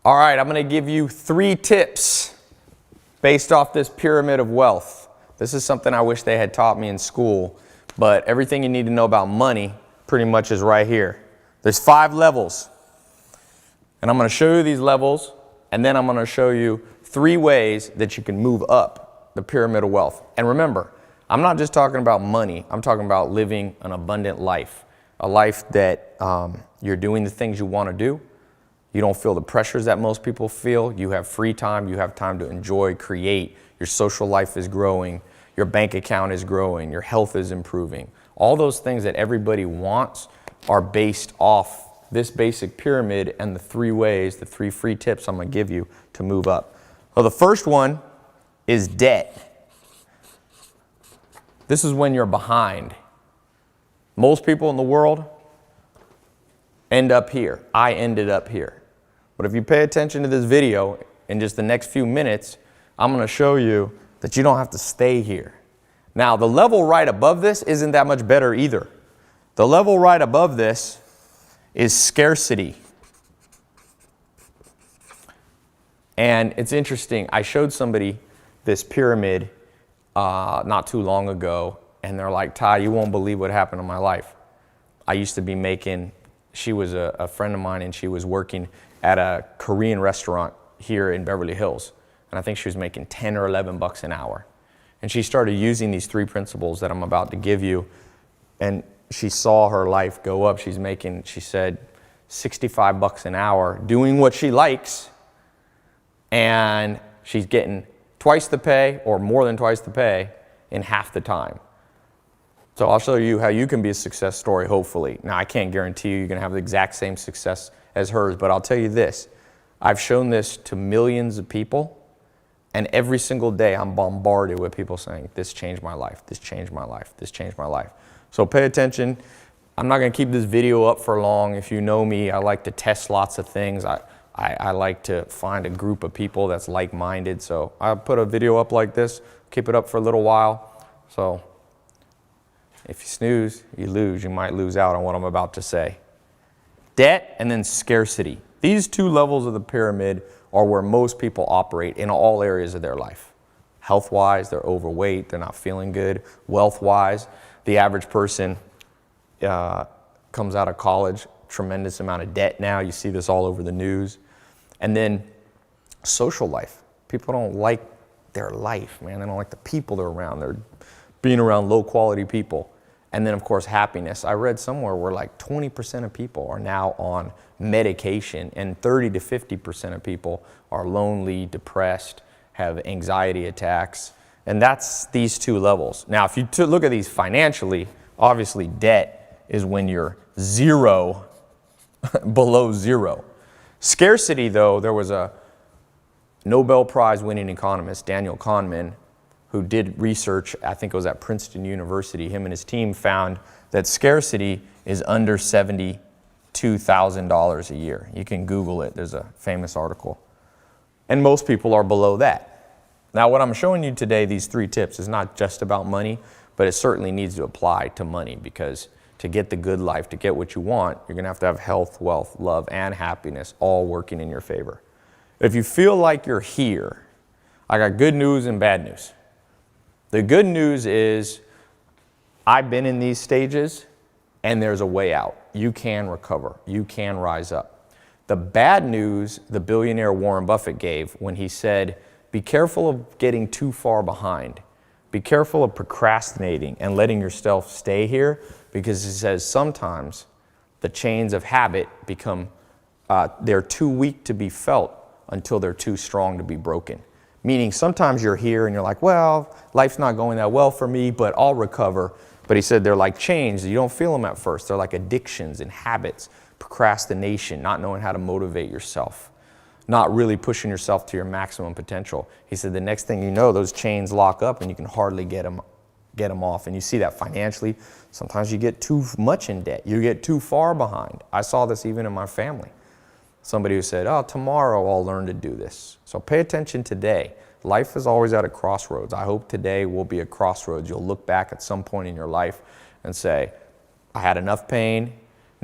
All right, I'm going to give you 3 tips based off this pyramid of wealth. This is something I wish they had taught me in school, but everything you need to know about money pretty much is right here. There's 5 levels, and I'm going to show you these levels, and then I'm going to show you 3 ways that you can move up the pyramid of wealth. And remember, I'm not just talking about money. I'm talking about living an abundant life, a life that you're doing the things you want to do. You don't feel the pressures that most people feel. You have free time. You have time to enjoy, create. Your social life is growing. Your bank account is growing. Your health is improving. All those things that everybody wants are based off this basic pyramid and the 3 ways, the 3 free tips I'm going to give you to move up. Well, the first one is debt. This is when you're behind. Most people in the world end up here. I ended up here. But if you pay attention to this video, in just the next few minutes, I'm going to show you that you don't have to stay here. Now, the level right above this isn't that much better either. The level right above this is scarcity. And it's interesting. I showed somebody this pyramid not too long ago, and they're like, Ty, you won't believe what happened in my life. I used to be making, she was a friend of mine, and she was working at a Korean restaurant here in Beverly Hills. And I think she was making 10 or 11 bucks an hour. And she started using these 3 principles that I'm about to give you. And she saw her life go up. She's making, she said, 65 bucks an hour doing what she likes. And she's getting twice the pay or more than twice the pay in half the time. So I'll show you how you can be a success story, hopefully. Now, I can't guarantee you're going to have the exact same success as hers, but I'll tell you this. I've shown this to millions of people, and every single day I'm bombarded with people saying, this changed my life, this changed my life, this changed my life. So pay attention. I'm not going to keep this video up for long. If you know me, I like to test lots of things. I like to find a group of people that's like-minded. So I'll put a video up like this, keep it up for a little while. So if you snooze, you lose. You might lose out on what I'm about to say. Debt and then scarcity. These 2 levels of the pyramid are where most people operate in all areas of their life. Health-wise, they're overweight, they're not feeling good. Wealth-wise, the average person comes out of college, tremendous amount of debt now. You see this all over the news. And then social life. People don't like their life, man. They don't like the people they're around. They're being around low-quality people. And then, of course, happiness. I read somewhere where like 20% of people are now on medication, and 30 to 50% of people are lonely, depressed, have anxiety attacks. And that's these 2 levels. Now, if you look at these financially, obviously debt is when you're 0, below 0. Scarcity, though, there was a Nobel Prize winning economist, Daniel Kahneman, who did research, I think it was at Princeton University. Him and his team found that scarcity is under $72,000 a year. You can Google it. There's a famous article. And most people are below that. Now, what I'm showing you today, these 3 tips, is not just about money, but it certainly needs to apply to money, because to get the good life, to get what you want, you're going to have health, wealth, love, and happiness all working in your favor. If you feel like you're here, I got good news and bad news. The good news is I've been in these stages, and there's a way out. You can recover. You can rise up. The bad news the billionaire Warren Buffett gave when he said, be careful of getting too far behind. Be careful of procrastinating and letting yourself stay here, because he says sometimes the chains of habit become, they're too weak to be felt until they're too strong to be broken. Meaning sometimes you're here and you're like, well, life's not going that well for me, but I'll recover. But he said they're like chains. You don't feel them at first. They're like addictions and habits, procrastination, not knowing how to motivate yourself, not really pushing yourself to your maximum potential. He said the next thing you know, those chains lock up and you can hardly get them off. And you see that financially. Sometimes you get too much in debt. You get too far behind. I saw this even in my family. Somebody who said, oh, tomorrow I'll learn to do this. So pay attention today. Life is always at a crossroads. I hope today will be a crossroads. You'll look back at some point in your life and say, I had enough pain.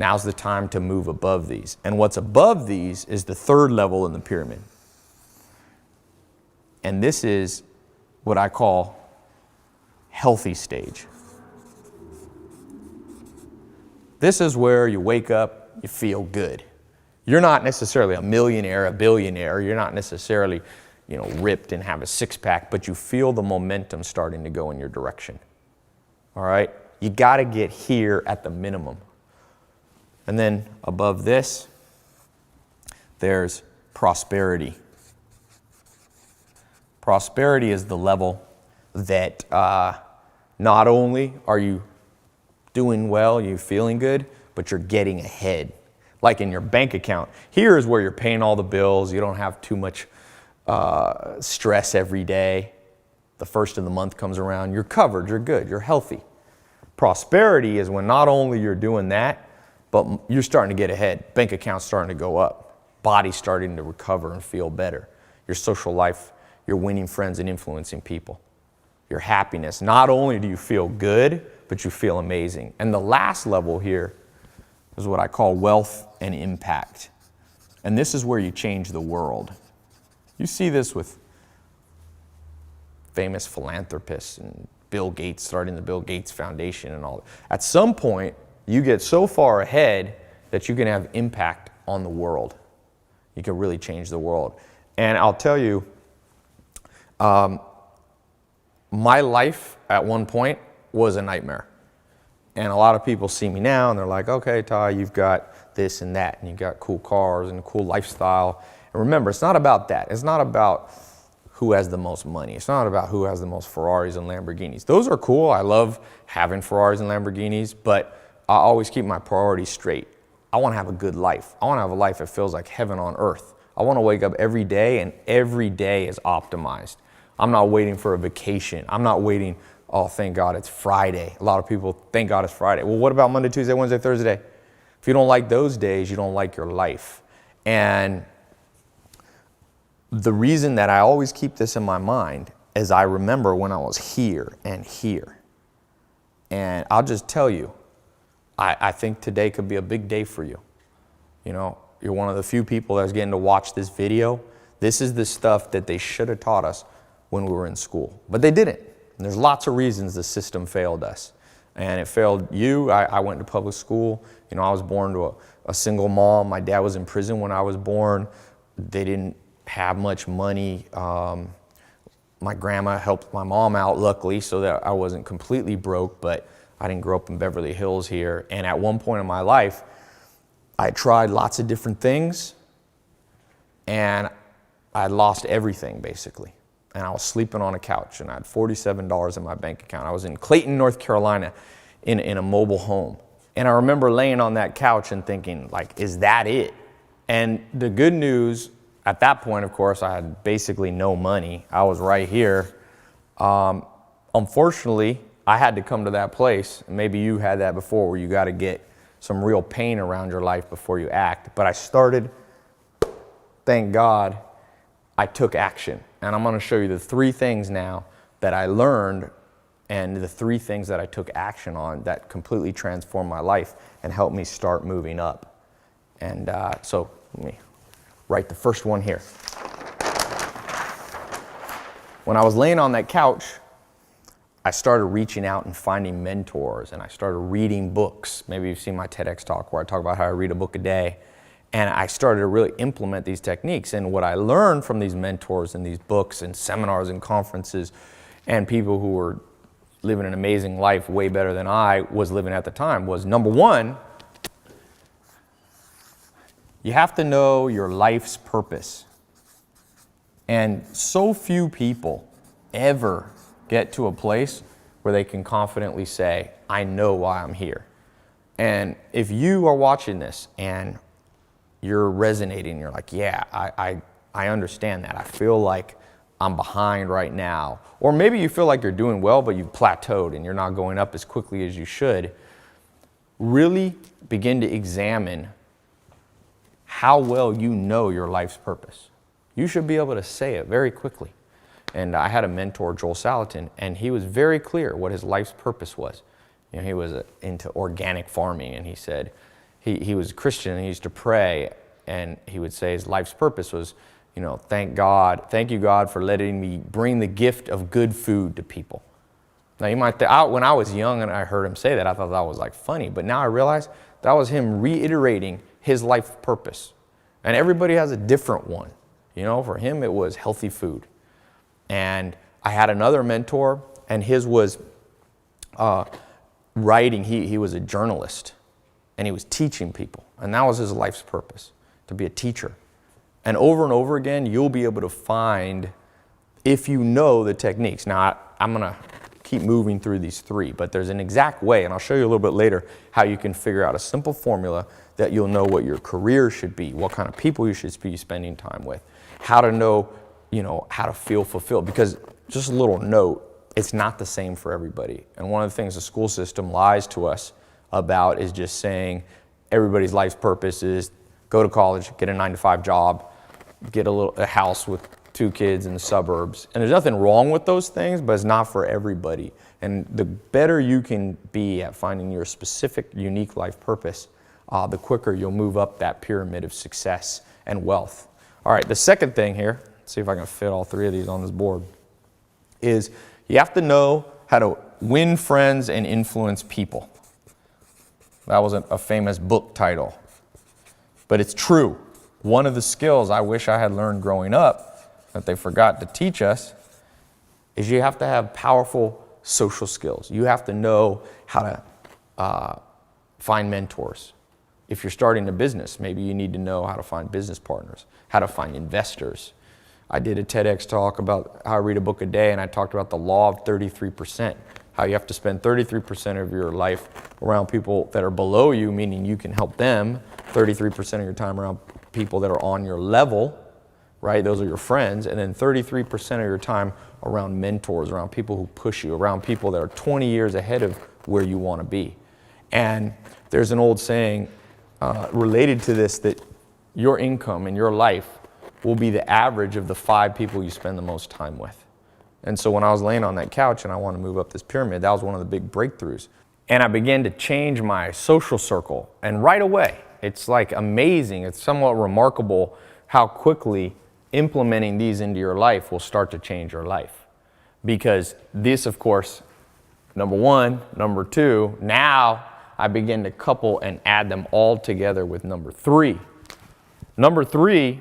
Now's the time to move above these. And what's above these is the third level in the pyramid. And this is what I call healthy stage. This is where you wake up, you feel good. You're not necessarily a millionaire, a billionaire. You're not necessarily, ripped and have a six-pack, but you feel the momentum starting to go in your direction. All right? You got to get here at the minimum. And then above this, there's prosperity. Prosperity is the level that not only are you doing well, you're feeling good, but you're getting ahead. Like in your bank account. Here is where you're paying all the bills. You don't have too much stress every day. The first of the month comes around. You're covered. You're good. You're healthy. Prosperity is when not only you're doing that, but you're starting to get ahead. Bank account's starting to go up. Body's starting to recover and feel better. Your social life, you're winning friends and influencing people. Your happiness. Not only do you feel good, but you feel amazing. And the last level here is what I call wealth and impact. And this is where you change the world. You see this with famous philanthropists and Bill Gates starting the Bill Gates Foundation and all that. At some point, you get so far ahead that you can have impact on the world. You can really change the world. And I'll tell you, my life at one point was a nightmare. And a lot of people see me now and they're like, okay, Ty, you've got this and that, and you've got cool cars and a cool lifestyle. And remember, it's not about that. It's not about who has the most money. It's not about who has the most Ferraris and Lamborghinis. Those are cool. I love having Ferraris and Lamborghinis, but I always keep my priorities straight. I want to have a good life. I want to have a life that feels like heaven on earth. I want to wake up every day and every day is optimized. I'm not waiting for a vacation. I'm not waiting, oh, thank God it's Friday. A lot of people, thank God it's Friday. Well, what about Monday, Tuesday, Wednesday, Thursday? If you don't like those days, you don't like your life. And the reason that I always keep this in my mind is I remember when I was here and here. And I'll just tell you, I think today could be a big day for you. You know, you're one of the few people that's getting to watch this video. This is the stuff that they should have taught us when we were in school, but they didn't. And there's lots of reasons the system failed us. And it failed you. I went to public school. You know, I was born to a single mom. My dad was in prison when I was born. They didn't have much money. My grandma helped my mom out, luckily, so that I wasn't completely broke, but I didn't grow up in Beverly Hills here. And at one point in my life, I tried lots of different things, and I lost everything, basically. And I was sleeping on a couch, and I had $47 in my bank account. I was in Clayton, North Carolina, in a mobile home. And I remember laying on that couch and thinking, like, is that it? And the good news, at that point, of course, I had basically no money. I was right here. Unfortunately, I had to come to that place, and maybe you had that before, where you got to get some real pain around your life before you act. But I started, thank God, I took action. And I'm going to show you the 3 things now that I learned and the 3 things that I took action on that completely transformed my life and helped me start moving up. And so let me write the first one here. When I was laying on that couch, I started reaching out and finding mentors, and I started reading books. Maybe you've seen my TEDx talk where I talk about how I read a book a day. And I started to really implement these techniques. And what I learned from these mentors and these books and seminars and conferences and people who were living an amazing life way better than I was living at the time was, number 1, you have to know your life's purpose. And so few people ever get to a place where they can confidently say, I know why I'm here. And if you are watching this and you're resonating, you're like, yeah, I understand that. I feel like I'm behind right now. Or maybe you feel like you're doing well, but you've plateaued and you're not going up as quickly as you should. Really begin to examine how well you know your life's purpose. You should be able to say it very quickly. And I had a mentor, Joel Salatin, and he was very clear what his life's purpose was. You know, he was into organic farming, and he said, he was a Christian and he used to pray, and he would say his life's purpose was, thank you God for letting me bring the gift of good food to people. Now you might think, when I was young and I heard him say that, I thought that was like funny, but now I realize that was him reiterating his life purpose. And everybody has a different one. For him it was healthy food. And I had another mentor, and his was writing. He was a journalist, and he was teaching people. And that was his life's purpose, to be a teacher. And over again, you'll be able to find, if you know the techniques. Now, I'm going to keep moving through these 3, but there's an exact way, and I'll show you a little bit later how you can figure out a simple formula that you'll know what your career should be, what kind of people you should be spending time with, how to know, how to feel fulfilled. Because just a little note, it's not the same for everybody. And one of the things the school system lies to us about is just saying everybody's life's purpose is go to college, get a 9-to-5 job, get a house with 2 kids in the suburbs. And there's nothing wrong with those things, but it's not for everybody. And the better you can be at finding your specific, unique life purpose, the quicker you'll move up that pyramid of success and wealth. All right, the second thing here, let's see if I can fit all 3 of these on this board, is you have to know how to win friends and influence people. That was a famous book title, but it's true. One of the skills I wish I had learned growing up that they forgot to teach us is you have to have powerful social skills. You have to know how to find mentors. If you're starting a business, maybe you need to know how to find business partners, how to find investors. I did a TEDx talk about how I read a book a day, and I talked about the law of 33%, how you have to spend 33% of your life around people that are below you, meaning you can help them, 33% of your time around people that are on your level, right? Those are your friends. And then 33% of your time around mentors, around people who push you, around people that are 20 years ahead of where you want to be. And there's an old saying related to this, that your income in your life will be the average of the 5 people you spend the most time with. And so when I was laying on that couch and I wanted to move up this pyramid, that was one of the big breakthroughs. And I began to change my social circle. And right away, it's like amazing, it's somewhat remarkable how quickly implementing these into your life will start to change your life. Because this, of course, number 1, number 2, now I begin to couple and add them all together with number 3. Number 3,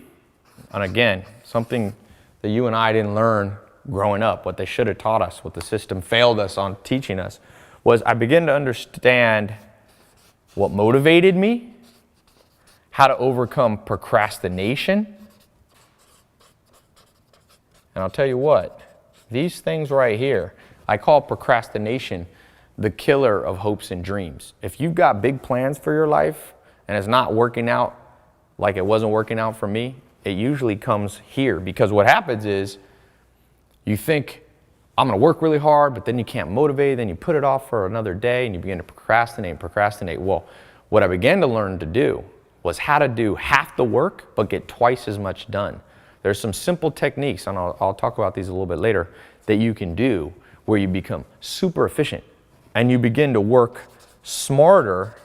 and again, something that you and I didn't learn growing up, what they should have taught us, what the system failed us on teaching us, was I began to understand what motivated me, how to overcome procrastination. And I'll tell you what, these things right here, I call procrastination the killer of hopes and dreams. If you've got big plans for your life and it's not working out like it wasn't working out for me, it usually comes here. Because what happens is you think, I'm going to work really hard, but then you can't motivate, then you put it off for another day and you begin to procrastinate. Well, what I began to learn to do was how to do half the work but get twice as much done. There's some simple techniques, and I'll talk about these a little bit later, that you can do where you become super efficient and you begin to work smarter.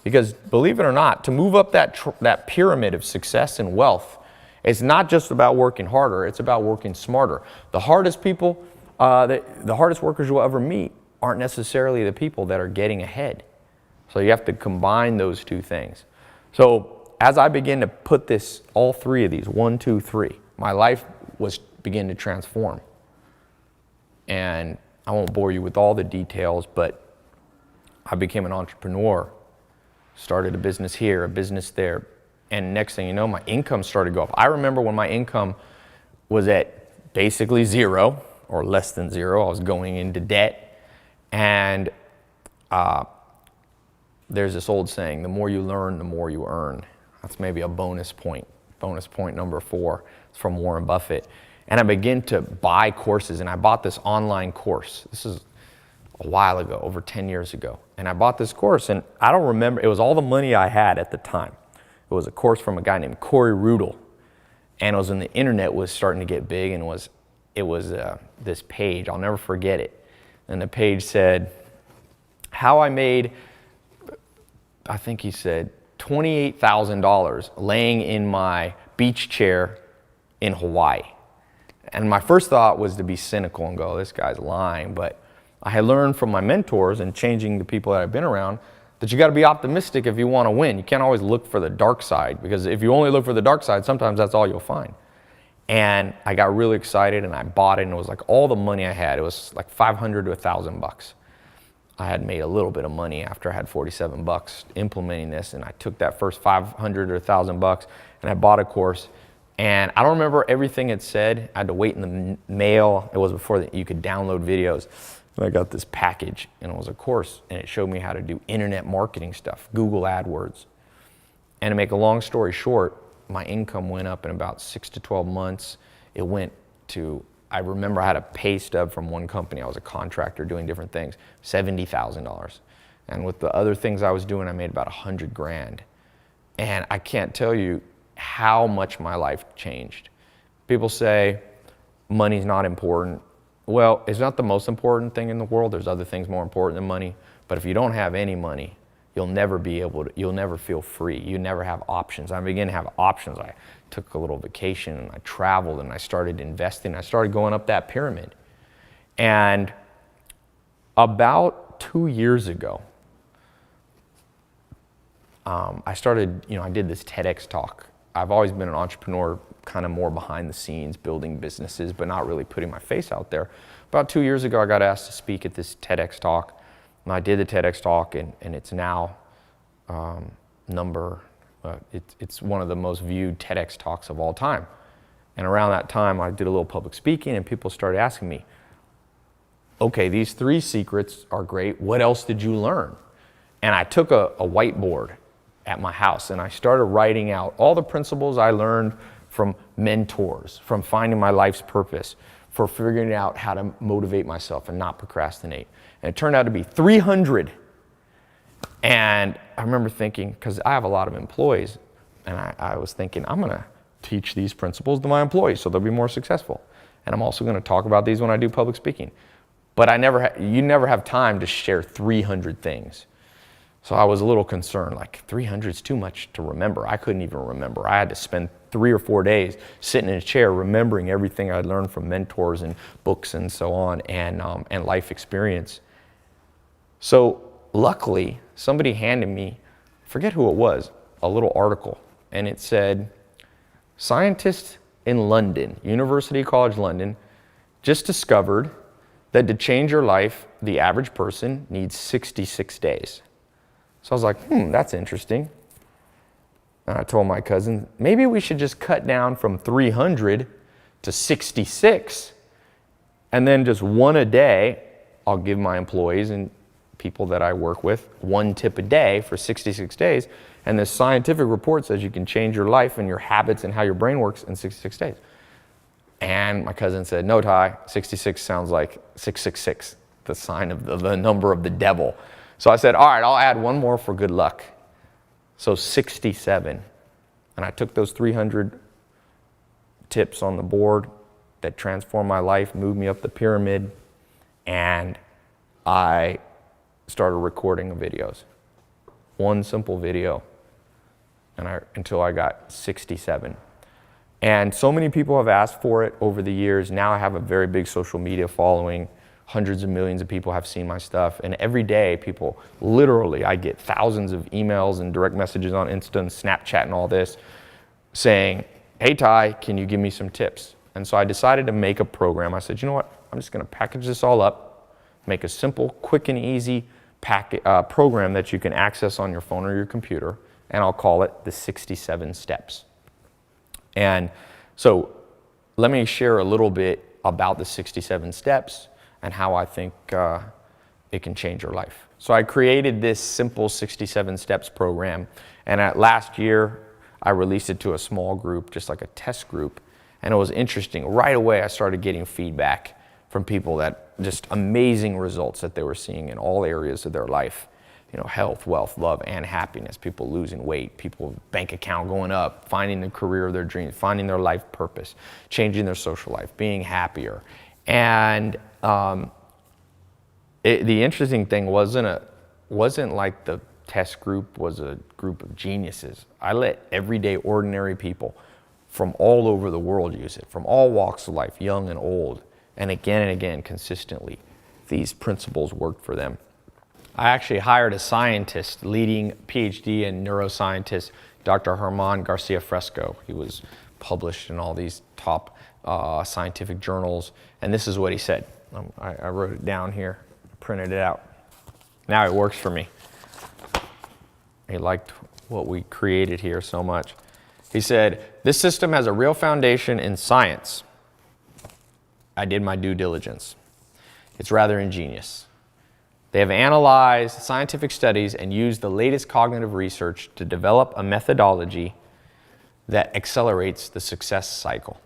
Because believe it or not, to move up that pyramid of success and wealth, it's not just about working harder, it's about working smarter. The hardest people, the hardest workers you'll ever meet aren't necessarily the people that are getting ahead. So you have to combine those 2 things. So as I begin to put this, all 3 of these, 1, 2, 3, my life began to transform. And I won't bore you with all the details, but I became an entrepreneur, started a business here, a business there. And next thing you know, my income started to go up. I remember when my income was at basically 0 or less than 0. I was going into debt. And there's this old saying, the more you learn, the more you earn. That's maybe a bonus point. Bonus point number 4. It's from Warren Buffett. And I began to buy courses, and I bought this online course. This is a while ago, over 10 years ago. And I bought this course, and I don't remember, it was all the money I had at the time. It was a course from a guy named Corey Rudel, and it was when the internet was starting to get big, and it was this page. I'll never forget it. And the page said, how I made, I think he said, $28,000 laying in my beach chair in Hawaii. And my first thought was to be cynical and go, this guy's lying. But I had learned from my mentors and changing the people that I've been around that you got to be optimistic if you want to win. You can't always look for the dark side, because if you only look for the dark side, sometimes that's all you'll find. And I got really excited and I bought it, and it was like all the money I had. It was like $500 to $1,000. I had made a little bit of money after I had $47 implementing this, and I took that first $500 or $1,000 and I bought a course. And I don't remember everything it said. I had to wait in the mail. It was before you could download videos. And I got this package, and it was a course, and it showed me how to do internet marketing stuff, Google AdWords. And to make a long story short, my income went up in about 6 to 12 months. It went to, I remember I had a pay stub from one company. I was a contractor doing different things, $70,000. And with the other things I was doing, I made about 100 grand. And I can't tell you how much my life changed. People say money's not important. Well, it's not the most important thing in the world. There's other things more important than money. But if you don't have any money, you'll never be able to, you'll never feel free. You never have options. I began to have options. I took a little vacation and I traveled and I started investing. I started going up that pyramid. And about 2 years ago, I started, I did this TEDx talk. I've always been an entrepreneur, kind of more behind the scenes, building businesses, but not really putting my face out there. About 2 years ago, I got asked to speak at this TEDx talk. And I did the TEDx talk, and it's now it's one of the most viewed TEDx talks of all time. And around that time, I did a little public speaking, and people started asking me, okay, these 3 secrets are great. What else did you learn? And I took a whiteboard at my house, and I started writing out all the principles I learned from mentors, from finding my life's purpose, for figuring out how to motivate myself and not procrastinate. And it turned out to be 300. And I remember thinking, because I have a lot of employees, and I was thinking, I'm gonna teach these principles to my employees so they'll be more successful. And I'm also gonna talk about these when I do public speaking. But you never have time to share 300 things. So I was a little concerned, like 300 is too much to remember. I couldn't even remember. I had to spend 3 or 4 days sitting in a chair remembering everything I'd learned from mentors and books and so on, and life experience. So luckily, somebody handed me, I forget who it was, a little article. And it said, scientists in London, University College London, just discovered that to change your life, the average person needs 66 days. So I was like, that's interesting. And I told my cousin, maybe we should just cut down from 300 to 66, and then just 1 a day. I'll give my employees and people that I work with 1 tip a day for 66 days. And this scientific report says you can change your life and your habits and how your brain works in 66 days. And my cousin said, no, Ty, 66 sounds like 666, the sign of the number of the devil. So I said, all right, I'll add 1 more for good luck. So 67. And I took those 300 tips on the board that transformed my life, moved me up the pyramid, and I started recording videos. 1 simple video, until I got 67. And so many people have asked for it over the years. Now I have a very big social media following. Hundreds of millions of people have seen my stuff. And every day, people, literally, I get thousands of emails and direct messages on Insta and Snapchat and all this saying, hey, Ty, can you give me some tips? And so I decided to make a program. I said, you know what? I'm just going to package this all up, make a simple, quick, and easy program that you can access on your phone or your computer, and I'll call it the 67 Steps. And so let me share a little bit about the 67 Steps and how I think it can change your life. So I created this simple 67 Steps program, and last year I released it to a small group, just like a test group, and it was interesting. Right away I started getting feedback from people that just amazing results that they were seeing in all areas of their life. Health, wealth, love, and happiness. People losing weight, people bank account going up, finding the career of their dreams, finding their life purpose, changing their social life, being happier. And the interesting thing wasn't like the test group was a group of geniuses. I let everyday ordinary people from all over the world use it, from all walks of life, young and old, and again, consistently. These principles worked for them. I actually hired a scientist, leading PhD and neuroscientist, Dr. Germán Garcia Fresco. He was published in all these top scientific journals, and this is what he said. I wrote it down here, printed it out. Now it works for me. He liked what we created here so much. He said, "This system has a real foundation in science. I did my due diligence. It's rather ingenious. They have analyzed scientific studies and used the latest cognitive research to develop a methodology that accelerates the success cycle,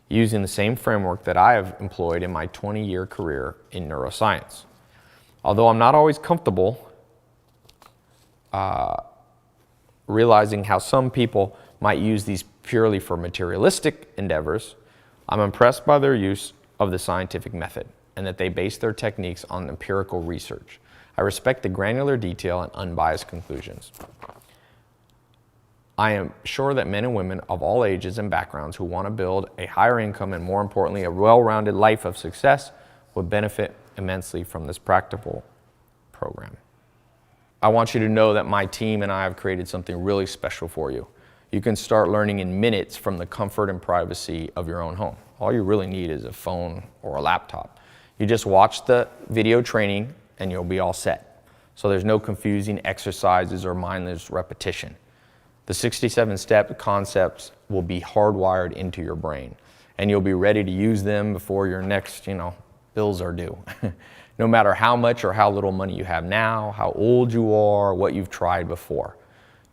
using the same framework that I have employed in my 20-year career in neuroscience. Although I'm not always comfortable realizing how some people might use these purely for materialistic endeavors, I'm impressed by their use of the scientific method and that they base their techniques on empirical research. I respect the granular detail and unbiased conclusions. I am sure that men and women of all ages and backgrounds who want to build a higher income and, more importantly, a well-rounded life of success would benefit immensely from this practical program. I want you to know that my team and I have created something really special for you. You can start learning in minutes from the comfort and privacy of your own home. All you really need is a phone or a laptop. You just watch the video training and you'll be all set. So there's no confusing exercises or mindless repetition. The 67-step concepts will be hardwired into your brain, and you'll be ready to use them before your next, bills are due. No matter how much or how little money you have now, how old you are, what you've tried before.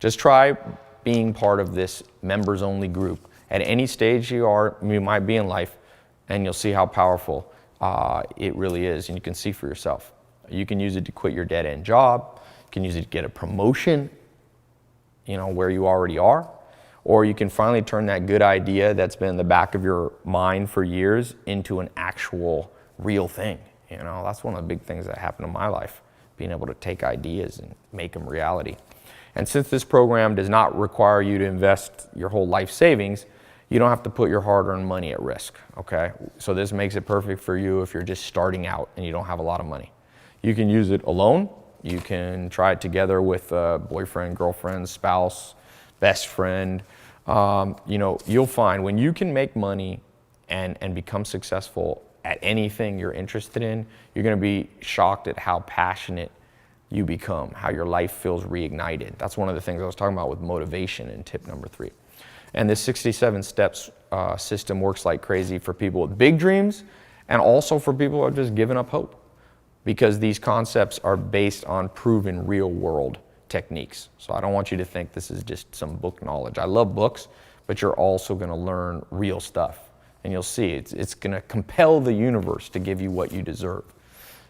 Just try being part of this members-only group at any stage you might be in life, and you'll see how powerful it really is, and you can see for yourself. You can use it to quit your dead-end job. You can use it to get a promotion, where you already are. Or you can finally turn that good idea that's been in the back of your mind for years into an actual real thing. That's one of the big things that happened in my life, being able to take ideas and make them reality. And since this program does not require you to invest your whole life savings, you don't have to put your hard-earned money at risk, okay? So this makes it perfect for you if you're just starting out and you don't have a lot of money. You can use it alone. You can try it together with a boyfriend, girlfriend, spouse, best friend. You'll find when you can make money and become successful at anything you're interested in, you're gonna be shocked at how passionate you become, how your life feels reignited. That's one of the things I was talking about with motivation in tip number 3. And this 67 steps system works like crazy for people with big dreams and also for people who have just given up hope, because these concepts are based on proven real world techniques. So I don't want you to think this is just some book knowledge. I love books, but you're also going to learn real stuff. And you'll see it's going to compel the universe to give you what you deserve.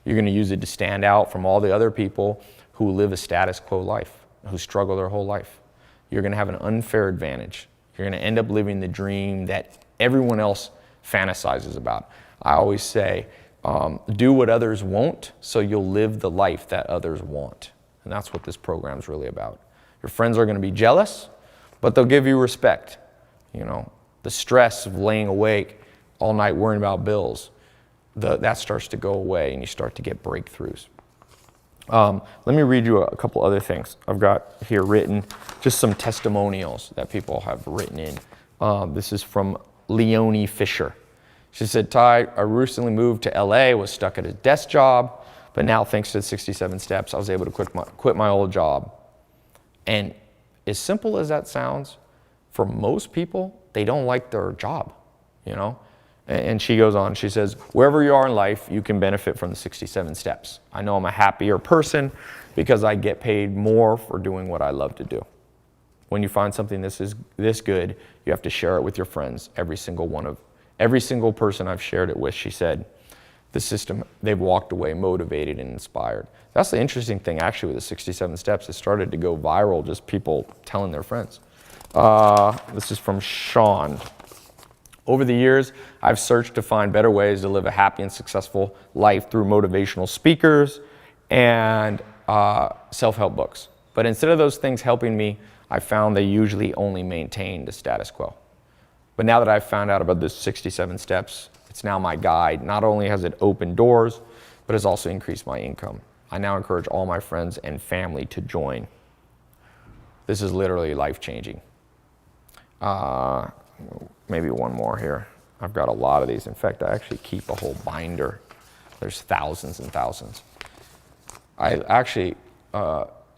You're going to use it to stand out from all the other people who live a status quo life, who struggle their whole life. You're going to have an unfair advantage. You're going to end up living the dream that everyone else fantasizes about. I always say, do what others won't, so you'll live the life that others want. And that's what this program's really about. Your friends are going to be jealous, but they'll give you respect. The stress of laying awake all night worrying about bills, that starts to go away and you start to get breakthroughs. Let me read you a couple other things. I've got here written just some testimonials that people have written in. This is from Leonie Fisher. She said, "Ty, I recently moved to LA, was stuck at a desk job, but now thanks to the 67 steps, I was able to quit my old job." And as simple as that sounds, for most people, they don't like their job, And she goes on, she says, "Wherever you are in life, you can benefit from the 67 steps. I know I'm a happier person because I get paid more for doing what I love to do. When you find something this good, you have to share it with your friends. Every single person I've shared it with," she said, "the system, they've walked away motivated and inspired." That's the interesting thing, actually, with the 67 steps. It started to go viral, just people telling their friends. This is from Sean. "Over the years, I've searched to find better ways to live a happy and successful life through motivational speakers and self-help books. But instead of those things helping me, I found they usually only maintain the status quo. But now that I've found out about the 67 steps, it's now my guide. Not only has it opened doors, but has also increased my income. I now encourage all my friends and family to join. This is literally life-changing. Maybe one more here. I've got a lot of these. In fact, I actually keep a whole binder. There's thousands and thousands. I actually,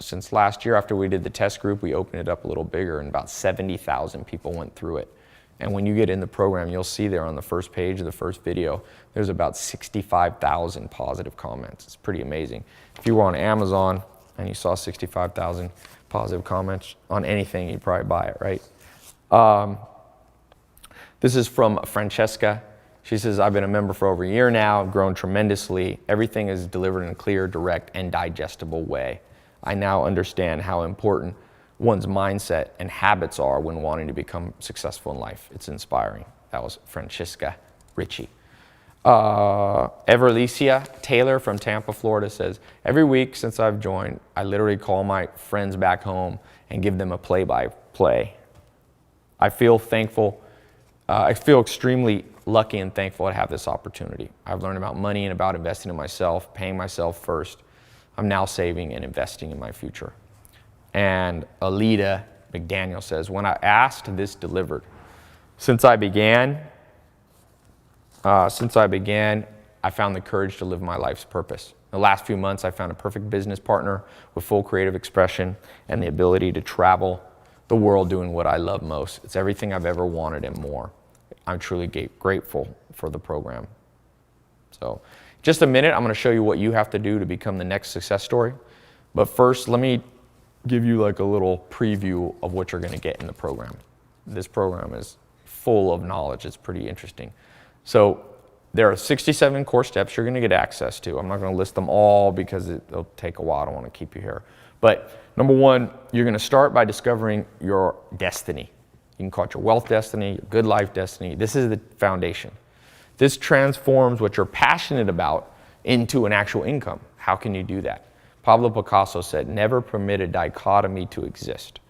since last year after we did the test group, we opened it up a little bigger, and about 70,000 people went through it. And when you get in the program, you'll see there on the first page of the first video, there's about 65,000 positive comments. It's pretty amazing. If you were on Amazon and you saw 65,000 positive comments on anything, you'd probably buy it, right? This is from Francesca. She says, I've been a member for over a year now, I've grown tremendously. Everything is delivered in a clear, direct, and digestible way. I now understand how important one's mindset and habits are when wanting to become successful in life. It's inspiring. That was Francesca Ritchie. Everlicia Taylor from Tampa, Florida says, every week since I've joined, I literally call my friends back home and give them a play-by-play. I feel thankful. I feel extremely lucky and thankful to have this opportunity. I've learned about money and about investing in myself, paying myself first. I'm now saving and investing in my future. And Alita McDaniel says, when I asked, this delivered. Since I began, I found the courage to live my life's purpose. In the last few months, I found a perfect business partner with full creative expression and the ability to travel the world doing what I love most. It's everything I've ever wanted and more. I'm truly grateful for the program. So, just a minute, I'm going to show you what you have to do to become the next success story. But first, let me give you like a little preview of what you're going to get in the program. This program is full of knowledge. It's pretty interesting. So there are 67 core steps you're going to get access to. I'm not going to list them all because it'll take a while. I don't want to keep you here. But number one, you're going to start by discovering your destiny. You can call it your wealth destiny, your good life destiny. This is the foundation. This transforms what you're passionate about into an actual income. How can you do that? Pablo Picasso said, never permit a dichotomy to exist.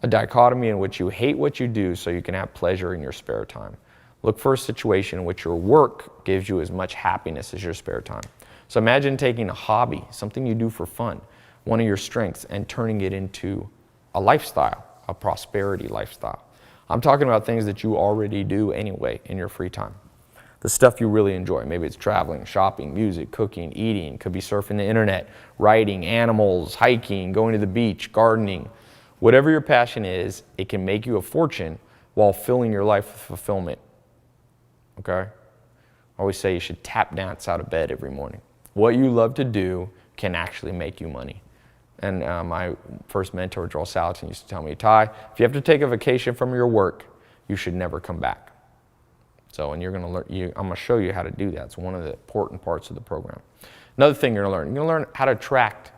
A dichotomy in which you hate what you do so you can have pleasure in your spare time. Look for a situation in which your work gives you as much happiness as your spare time. So imagine taking a hobby, something you do for fun, one of your strengths, and turning it into a lifestyle, a prosperity lifestyle. I'm talking about things that you already do anyway in your free time. The stuff you really enjoy. Maybe it's traveling, shopping, music, cooking, eating. Could be surfing the internet, writing, animals, hiking, going to the beach, gardening. Whatever your passion is, it can make you a fortune while filling your life with fulfillment. Okay? I always say you should tap dance out of bed every morning. What you love to do can actually make you money. And my first mentor, Joel Salatin, used to tell me, Ty, if you have to take a vacation from your work, you should never come back. So, and you're going to learn, I'm going to show you how to do that. It's one of the important parts of the program. Another thing you're going to learn how to attract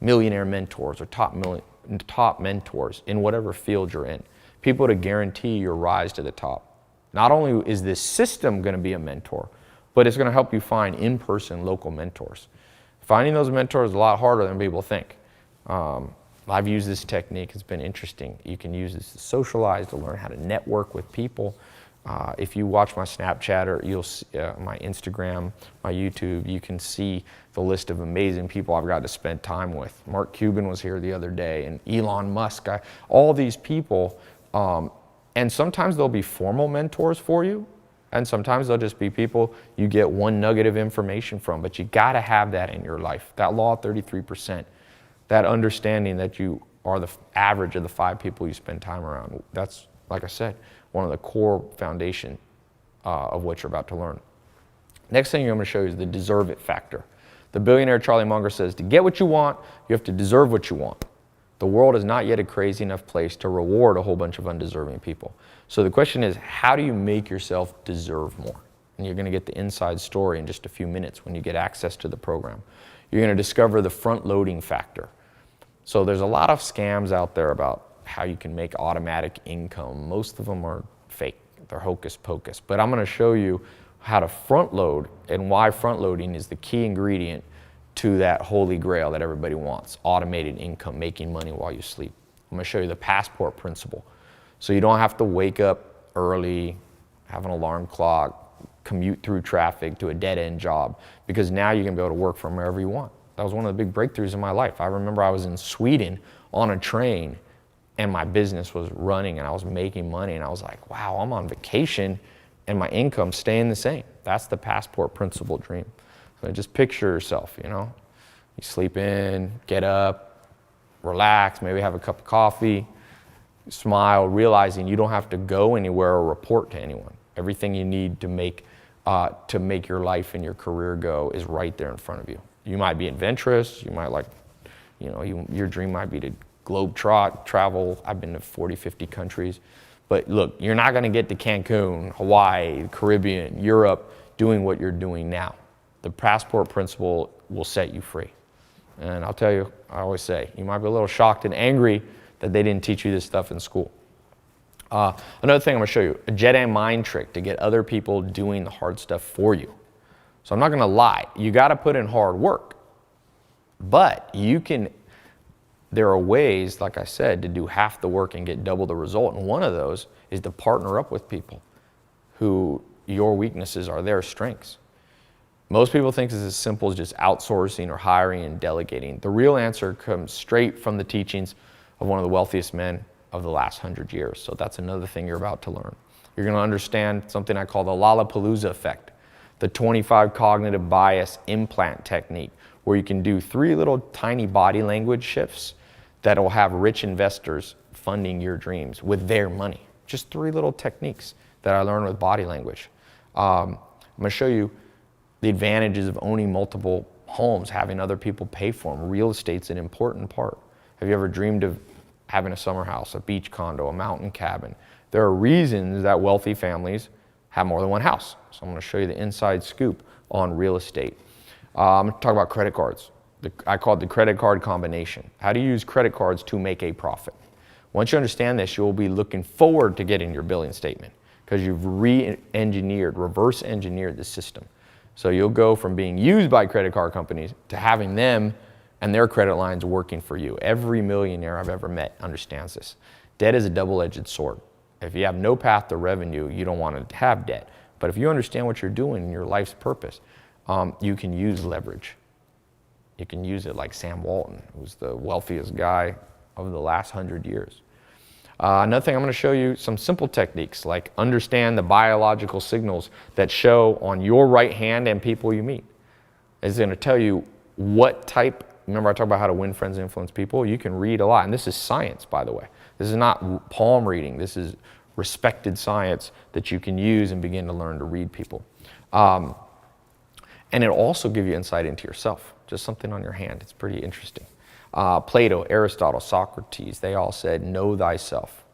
millionaire mentors or top mentors in whatever field you're in. People to guarantee your rise to the top. Not only is this system going to be a mentor, but it's going to help you find in-person local mentors. Finding those mentors is a lot harder than people think. I've used this technique. It's been interesting. You can use this to socialize, to learn how to network with people. If you watch my Snapchat or you'll see, my Instagram, my YouTube, you can see the list of amazing people I've got to spend time with. Mark Cuban was here the other day, and Elon Musk, all these people. And sometimes they'll be formal mentors for you, and sometimes they'll just be people you get one nugget of information from, but you got to have that in your life. That law of 33%, that understanding that you are the average of the 5 people you spend time around. That's, like I said, one of the core foundation of what you're about to learn. Next thing I'm going to show you is the deserve it factor. The billionaire Charlie Munger says, to get what you want, you have to deserve what you want. The world is not yet a crazy enough place to reward a whole bunch of undeserving people. So the question is, how do you make yourself deserve more? And you're going to get the inside story in just a few minutes when you get access to the program. You're going to discover the front-loading factor. So there's a lot of scams out there about how you can make automatic income. Most of them are fake. They're hocus pocus. But I'm going to show you how to front load and why front loading is the key ingredient to that holy grail that everybody wants, automated income, making money while you sleep. I'm gonna show you the passport principle. So you don't have to wake up early, have an alarm clock, commute through traffic to a dead-end job, because now you can be able to work from wherever you want. That was one of the big breakthroughs in my life. I remember I was in Sweden on a train and my business was running and I was making money and I was like, wow, I'm on vacation and my income's staying the same. That's the passport principle dream. So just picture yourself, you know, you sleep in, get up, relax, maybe have a cup of coffee, smile, realizing you don't have to go anywhere or report to anyone. Everything you need to make your life and your career go is right there in front of you. You might be adventurous, you might like, you know, your dream might be to globe travel. I've been to 40, 50 countries. But look, you're not gonna get to Cancun, Hawaii, Caribbean, Europe, doing what you're doing now. The passport principle will set you free. And I'll tell you, I always say, you might be a little shocked and angry that they didn't teach you this stuff in school. Another thing I'm gonna show you, a jet mind trick to get other people doing the hard stuff for you. So I'm not gonna lie, you gotta put in hard work, but there are ways, like I said, to do half the work and get double the result. And one of those is to partner up with people who your weaknesses are their strengths. Most people think it's as simple as just outsourcing or hiring and delegating. The real answer comes straight from the teachings of one of the wealthiest men of the last 100 years. So that's another thing you're about to learn. You're gonna understand something I call the Lollapalooza effect, the 25 cognitive bias implant technique, where you can do 3 little tiny body language shifts that'll have rich investors funding your dreams with their money. Just 3 little techniques that I learned with body language. I'm gonna show you the advantages of owning multiple homes, having other people pay for them. Real estate's an important part. Have you ever dreamed of having a summer house, a beach condo, a mountain cabin? There are reasons that wealthy families have more than one house. So I'm gonna show you the inside scoop on real estate. I'm gonna talk about credit cards. I call it the credit card combination. How do you use credit cards to make a profit? Once you understand this, you'll be looking forward to getting your billing statement because you've reverse engineered the system. So you'll go from being used by credit card companies to having them and their credit lines working for you. Every millionaire I've ever met understands this. Debt is a double-edged sword. If you have no path to revenue, you don't want to have debt. But if you understand what you're doing in your life's purpose, you can use leverage. You can use it like Sam Walton, who's the wealthiest guy of the last 100 years. Another thing, I'm going to show you some simple techniques, like understand the biological signals that show on your right hand and people you meet. It's going to tell you what type. Remember I talked about how to win friends and influence people? You can read a lot, and this is science, by the way. This is not palm reading. This is respected science that you can use and begin to learn to read people. And it'll also give you insight into yourself, just something on your hand. It's pretty interesting. Plato, Aristotle, Socrates, they all said, know thyself.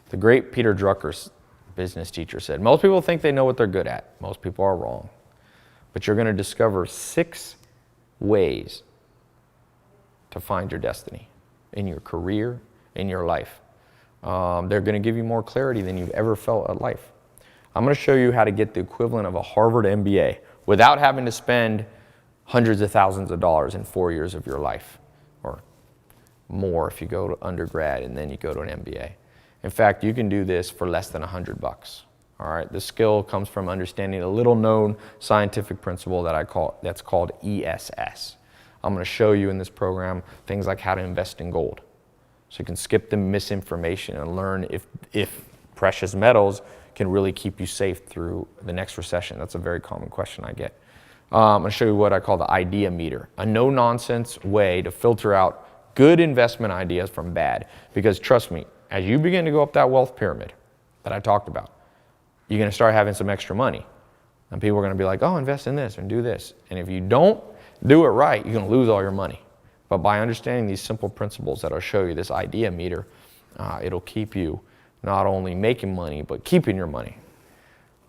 The great Peter Drucker's business teacher said, most people think they know what they're good at. Most people are wrong. But you're going to discover 6 ways to find your destiny in your career, in your life. They're going to give you more clarity than you've ever felt at life. I'm going to show you how to get the equivalent of a Harvard MBA without having to spend hundreds of thousands of dollars in 4 years of your life, or more if you go to undergrad and then you go to an MBA. In fact, you can do this for less than $100. All right, this skill comes from understanding a little known scientific principle that's called ESS. I'm going to show you in this program things like how to invest in gold. So you can skip the misinformation and learn if precious metals can really keep you safe through the next recession. That's a very common question I get. I'm going to show you what I call the idea meter, a no-nonsense way to filter out good investment ideas from bad. Because trust me, as you begin to go up that wealth pyramid that I talked about, you're going to start having some extra money. And people are going to be like, oh, invest in this and do this. And if you don't do it right, you're going to lose all your money. But by understanding these simple principles that I'll show you, this idea meter, it'll keep you not only making money, but keeping your money.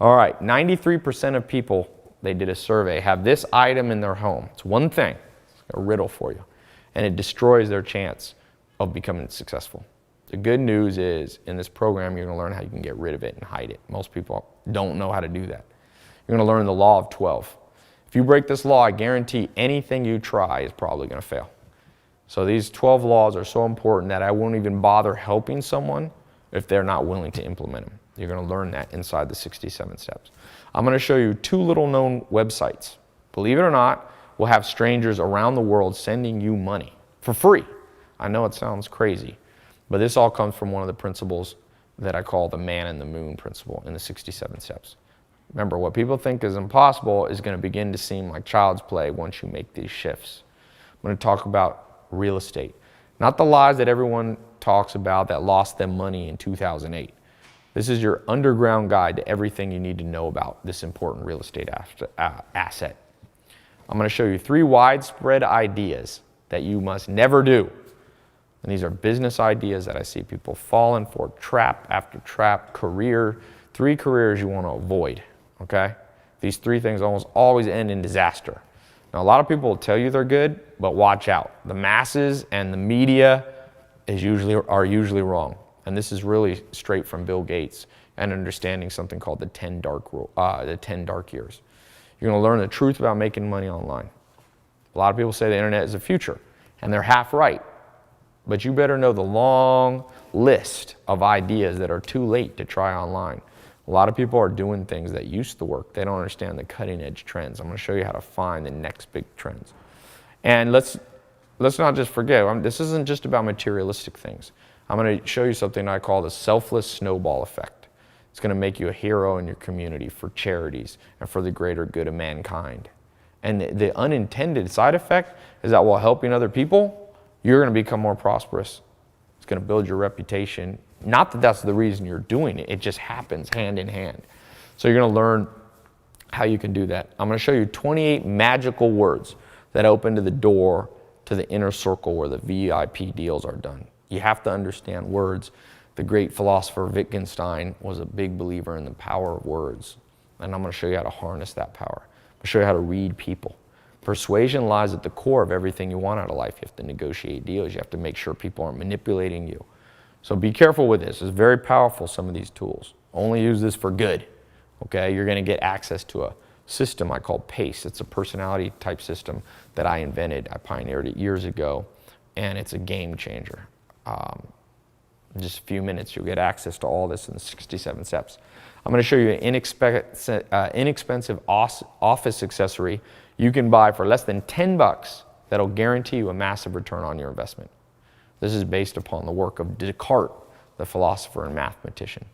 All right, 93% of people, they did a survey, have this item in their home. It's one thing, it's a riddle for you, and it destroys their chance of becoming successful. The good news is, in this program, you're going to learn how you can get rid of it and hide it. Most people don't know how to do that. You're going to learn the law of 12. If you break this law, I guarantee anything you try is probably going to fail. So these 12 laws are so important that I won't even bother helping someone if they're not willing to implement them. You're going to learn that inside the 67 steps. I'm going to show you 2 little-known websites. Believe it or not, we'll have strangers around the world sending you money for free. I know it sounds crazy, but this all comes from one of the principles that I call the man in the moon principle in the 67 steps. Remember, what people think is impossible is going to begin to seem like child's play once you make these shifts. I'm going to talk about real estate. Not the lies that everyone talks about that lost them money in 2008. This is your underground guide to everything you need to know about this important real estate asset. I'm going to show you 3 widespread ideas that you must never do. And these are business ideas that I see people falling for, trap after trap, 3 careers you want to avoid, okay? These 3 things almost always end in disaster. Now, a lot of people will tell you they're good, but watch out. The masses and the media are usually wrong. And this is really straight from Bill Gates and understanding something called the 10 dark years. You're going to learn the truth about making money online. A lot of people say the internet is the future, and they're half right. But you better know the long list of ideas that are too late to try online. A lot of people are doing things that used to work. They don't understand the cutting edge trends. I'm going to show you how to find the next big trends. And let's not just forget, this isn't just about materialistic things. I'm going to show you something I call the selfless snowball effect. It's going to make you a hero in your community for charities and for the greater good of mankind. And the unintended side effect is that while helping other people, you're going to become more prosperous. It's going to build your reputation. Not that that's the reason you're doing it. It just happens hand in hand. So you're going to learn how you can do that. I'm going to show you 28 magical words that open to the door to the inner circle where the VIP deals are done. You have to understand words. The great philosopher Wittgenstein was a big believer in the power of words. And I'm going to show you how to harness that power. I'm going to show you how to read people. Persuasion lies at the core of everything you want out of life. You have to negotiate deals. You have to make sure people aren't manipulating you. So be careful with this. It's very powerful, some of these tools. Only use this for good. Okay? You're going to get access to a system I call PACE. It's a personality type system that I invented. I pioneered it years ago, and it's a game changer. In just a few minutes, you'll get access to all this in the 67 steps. I'm going to show you an inexpensive office accessory you can buy for less than $10 that'll guarantee you a massive return on your investment. This is based upon the work of Descartes, the philosopher and mathematician.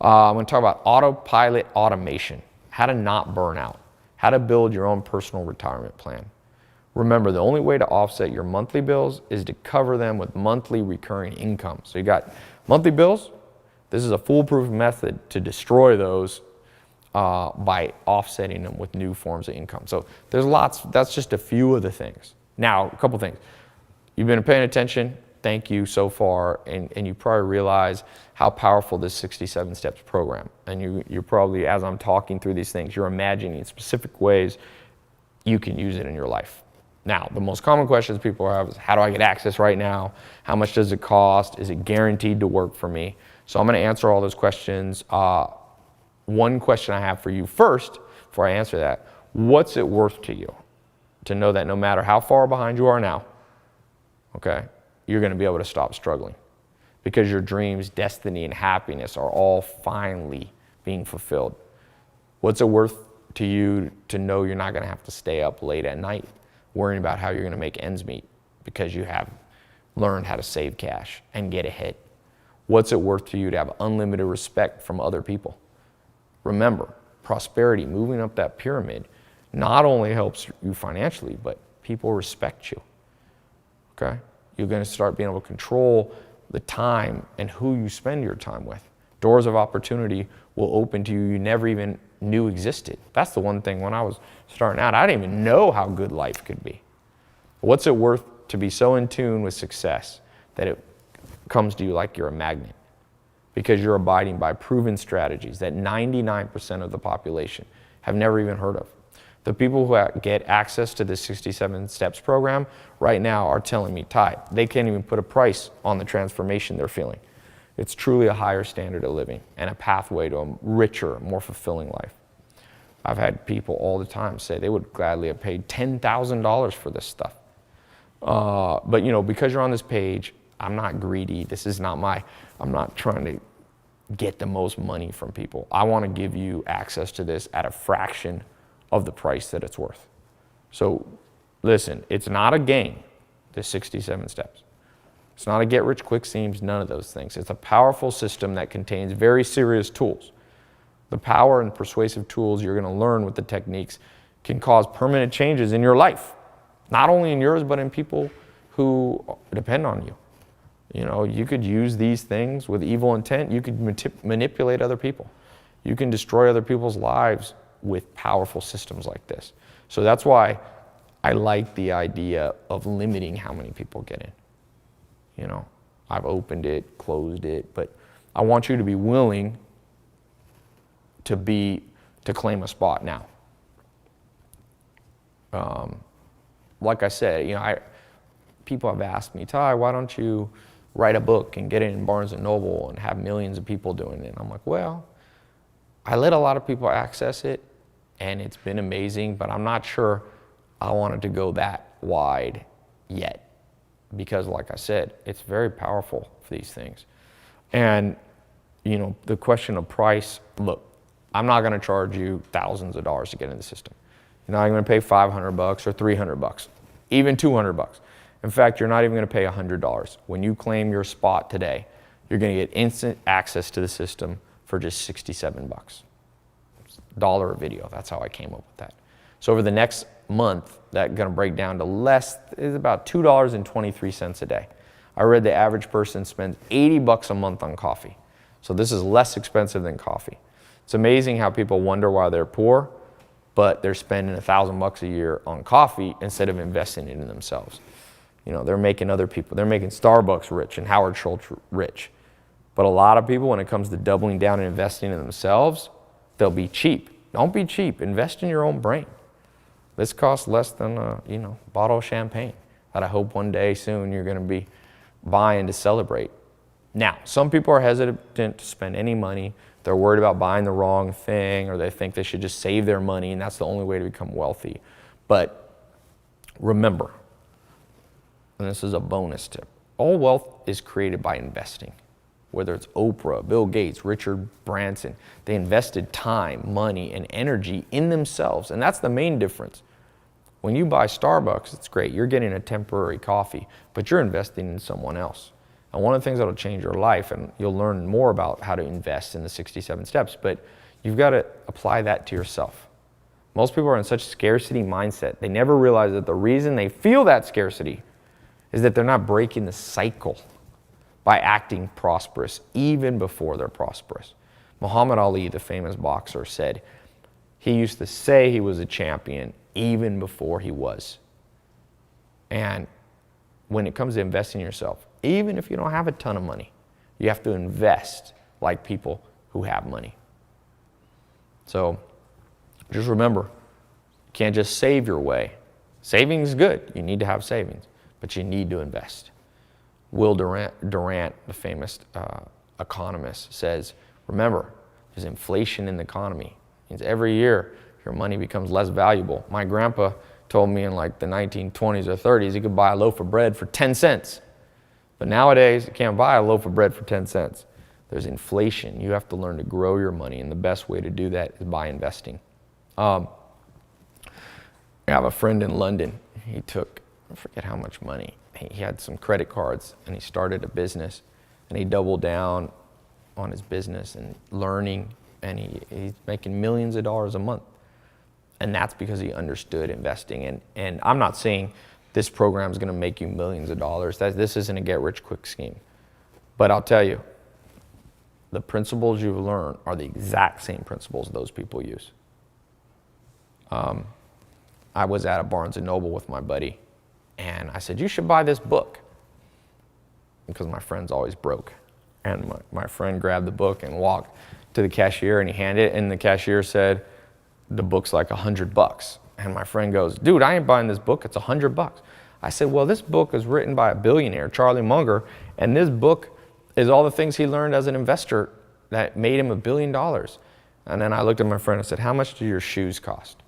I'm going to talk about autopilot automation, how to not burn out, how to build your own personal retirement plan. Remember, the only way to offset your monthly bills is to cover them with monthly recurring income. So you got monthly bills. This is a foolproof method to destroy those by offsetting them with new forms of income. So there's lots. That's just a few of the things. Now, a couple things. You've been paying attention. Thank you so far. And you probably realize how powerful this 67 Steps program. And you're probably, as I'm talking through these things, you're imagining specific ways you can use it in your life. Now, the most common questions people have is, how do I get access right now? How much does it cost? Is it guaranteed to work for me? So I'm going to answer all those questions. One question I have for you first, before I answer that, what's it worth to you to know that no matter how far behind you are now, okay, you're going to be able to stop struggling? Because your dreams, destiny, and happiness are all finally being fulfilled. What's it worth to you to know you're not going to have to stay up late at night worrying about how you're going to make ends meet because you have learned how to save cash and get ahead? What's it worth to you to have unlimited respect from other people? Remember, prosperity, moving up that pyramid, not only helps you financially, but people respect you, okay? You're going to start being able to control the time and who you spend your time with. Doors of opportunity will open to you never even knew existed. That's the one thing when I was starting out, I didn't even know how good life could be. What's it worth to be so in tune with success that it comes to you like you're a magnet? Because you're abiding by proven strategies that 99% of the population have never even heard of. The people who get access to the 67 Steps program right now are telling me, Ty, they can't even put a price on the transformation they're feeling. It's truly a higher standard of living and a pathway to a richer, more fulfilling life. I've had people all the time say they would gladly have paid $10,000 for this stuff. But you know, because you're on this page, I'm not greedy. This is not I'm not trying to get the most money from people. I want to give you access to this at a fraction of the price that it's worth. So listen, it's not a game, the 67 steps. It's not a get rich quick schemes, none of those things. It's a powerful system that contains very serious tools. The power and persuasive tools you're going to learn with the techniques can cause permanent changes in your life. Not only in yours, but in people who depend on you. You know, you could use these things with evil intent. You could manipulate other people. You can destroy other people's lives with powerful systems like this. So that's why I like the idea of limiting how many people get in. You know, I've opened it, closed it, but I want you to be willing to claim a spot now. Like I said, you know, people have asked me, Ty, why don't you write a book and get it in Barnes & Noble and have millions of people doing it? And I'm like, well, I let a lot of people access it and it's been amazing, but I'm not sure I wanted to go that wide yet. Because like I said, it's very powerful for these things. And, you know, the question of price, look, I'm not going to charge you thousands of dollars to get in the system. You're not going to pay $500 or $300, even $200. In fact, you're not even going to pay $100. When you claim your spot today, you're going to get instant access to the system for just $67. $1 a video. That's how I came up with that. So over the next month, that's going to break down to less, is about $2.23 a day. I read the average person spends $80 a month on coffee. So this is less expensive than coffee. It's amazing how people wonder why they're poor, but they're spending $1,000 a year on coffee instead of investing it in themselves. You know, they're making other people, they're making Starbucks rich and Howard Schultz rich. But a lot of people, when it comes to doubling down and investing in themselves, they'll be cheap. Don't be cheap. Invest in your own brain. This costs less than a bottle of champagne that I hope one day soon you're going to be buying to celebrate. Now, some people are hesitant to spend any money. They're worried about buying the wrong thing, or they think they should just save their money and that's the only way to become wealthy. But remember, and this is a bonus tip, all wealth is created by investing. Whether it's Oprah, Bill Gates, Richard Branson, they invested time, money, and energy in themselves. And that's the main difference. When you buy Starbucks, it's great. You're getting a temporary coffee, but you're investing in someone else. And one of the things that'll change your life, and you'll learn more about how to invest in the 67 steps, but you've got to apply that to yourself. Most people are in such scarcity mindset. They never realize that the reason they feel that scarcity is that they're not breaking the cycle by acting prosperous even before they're prosperous. Muhammad Ali, the famous boxer, said he used to say he was a champion even before he was. And when it comes to investing in yourself, even if you don't have a ton of money, you have to invest like people who have money. So just remember, you can't just save your way. Saving is good. You need to have savings, but you need to invest. Will Durant, the famous economist, says, remember, there's inflation in the economy. It means every year your money becomes less valuable. My grandpa told me in like the 1920s or 30s he could buy a loaf of bread for 10 cents. But nowadays, you can't buy a loaf of bread for 10 cents. There's inflation. You have to learn to grow your money, and the best way to do that is by investing. I have a friend in London. He took, I forget how much money. He had some credit cards, and he started a business, and he doubled down on his business and learning, and he's making millions of dollars a month. And that's because he understood investing. And I'm not saying this program is going to make you millions of dollars. This isn't a get-rich-quick scheme. But I'll tell you, the principles you learn are the exact same principles those people use. I was at a Barnes & Noble with my buddy, and I said, you should buy this book, because my friend's always broke. And my friend grabbed the book and walked to the cashier, and he handed it, and the cashier said, the book's like $100. And my friend goes, dude, I ain't buying this book, it's $100. I said, well, this book is written by a billionaire, Charlie Munger, and this book is all the things he learned as an investor that made him $1 billion. And then I looked at my friend and said, how much do your shoes cost?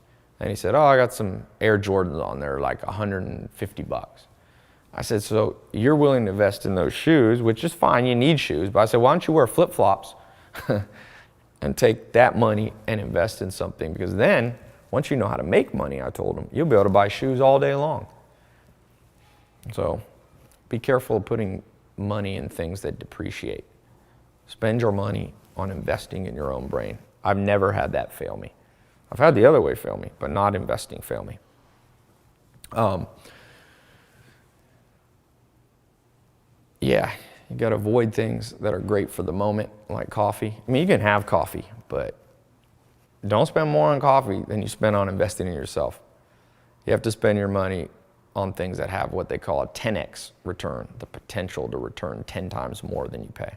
And he said, oh, I got some Air Jordans on there, like 150 bucks. I said, so you're willing to invest in those shoes, which is fine, you need shoes. But I said, why don't you wear flip-flops and take that money and invest in something? Because then, once you know how to make money, I told him, you'll be able to buy shoes all day long. So be careful of putting money in things that depreciate. Spend your money on investing in your own brain. I've never had that fail me. I've had the other way fail me, but not investing fail me. Yeah, you got to avoid things that are great for the moment, like coffee. I mean, you can have coffee, but don't spend more on coffee than you spend on investing in yourself. You have to spend your money on things that have what they call a 10x return, the potential to return 10 times more than you pay.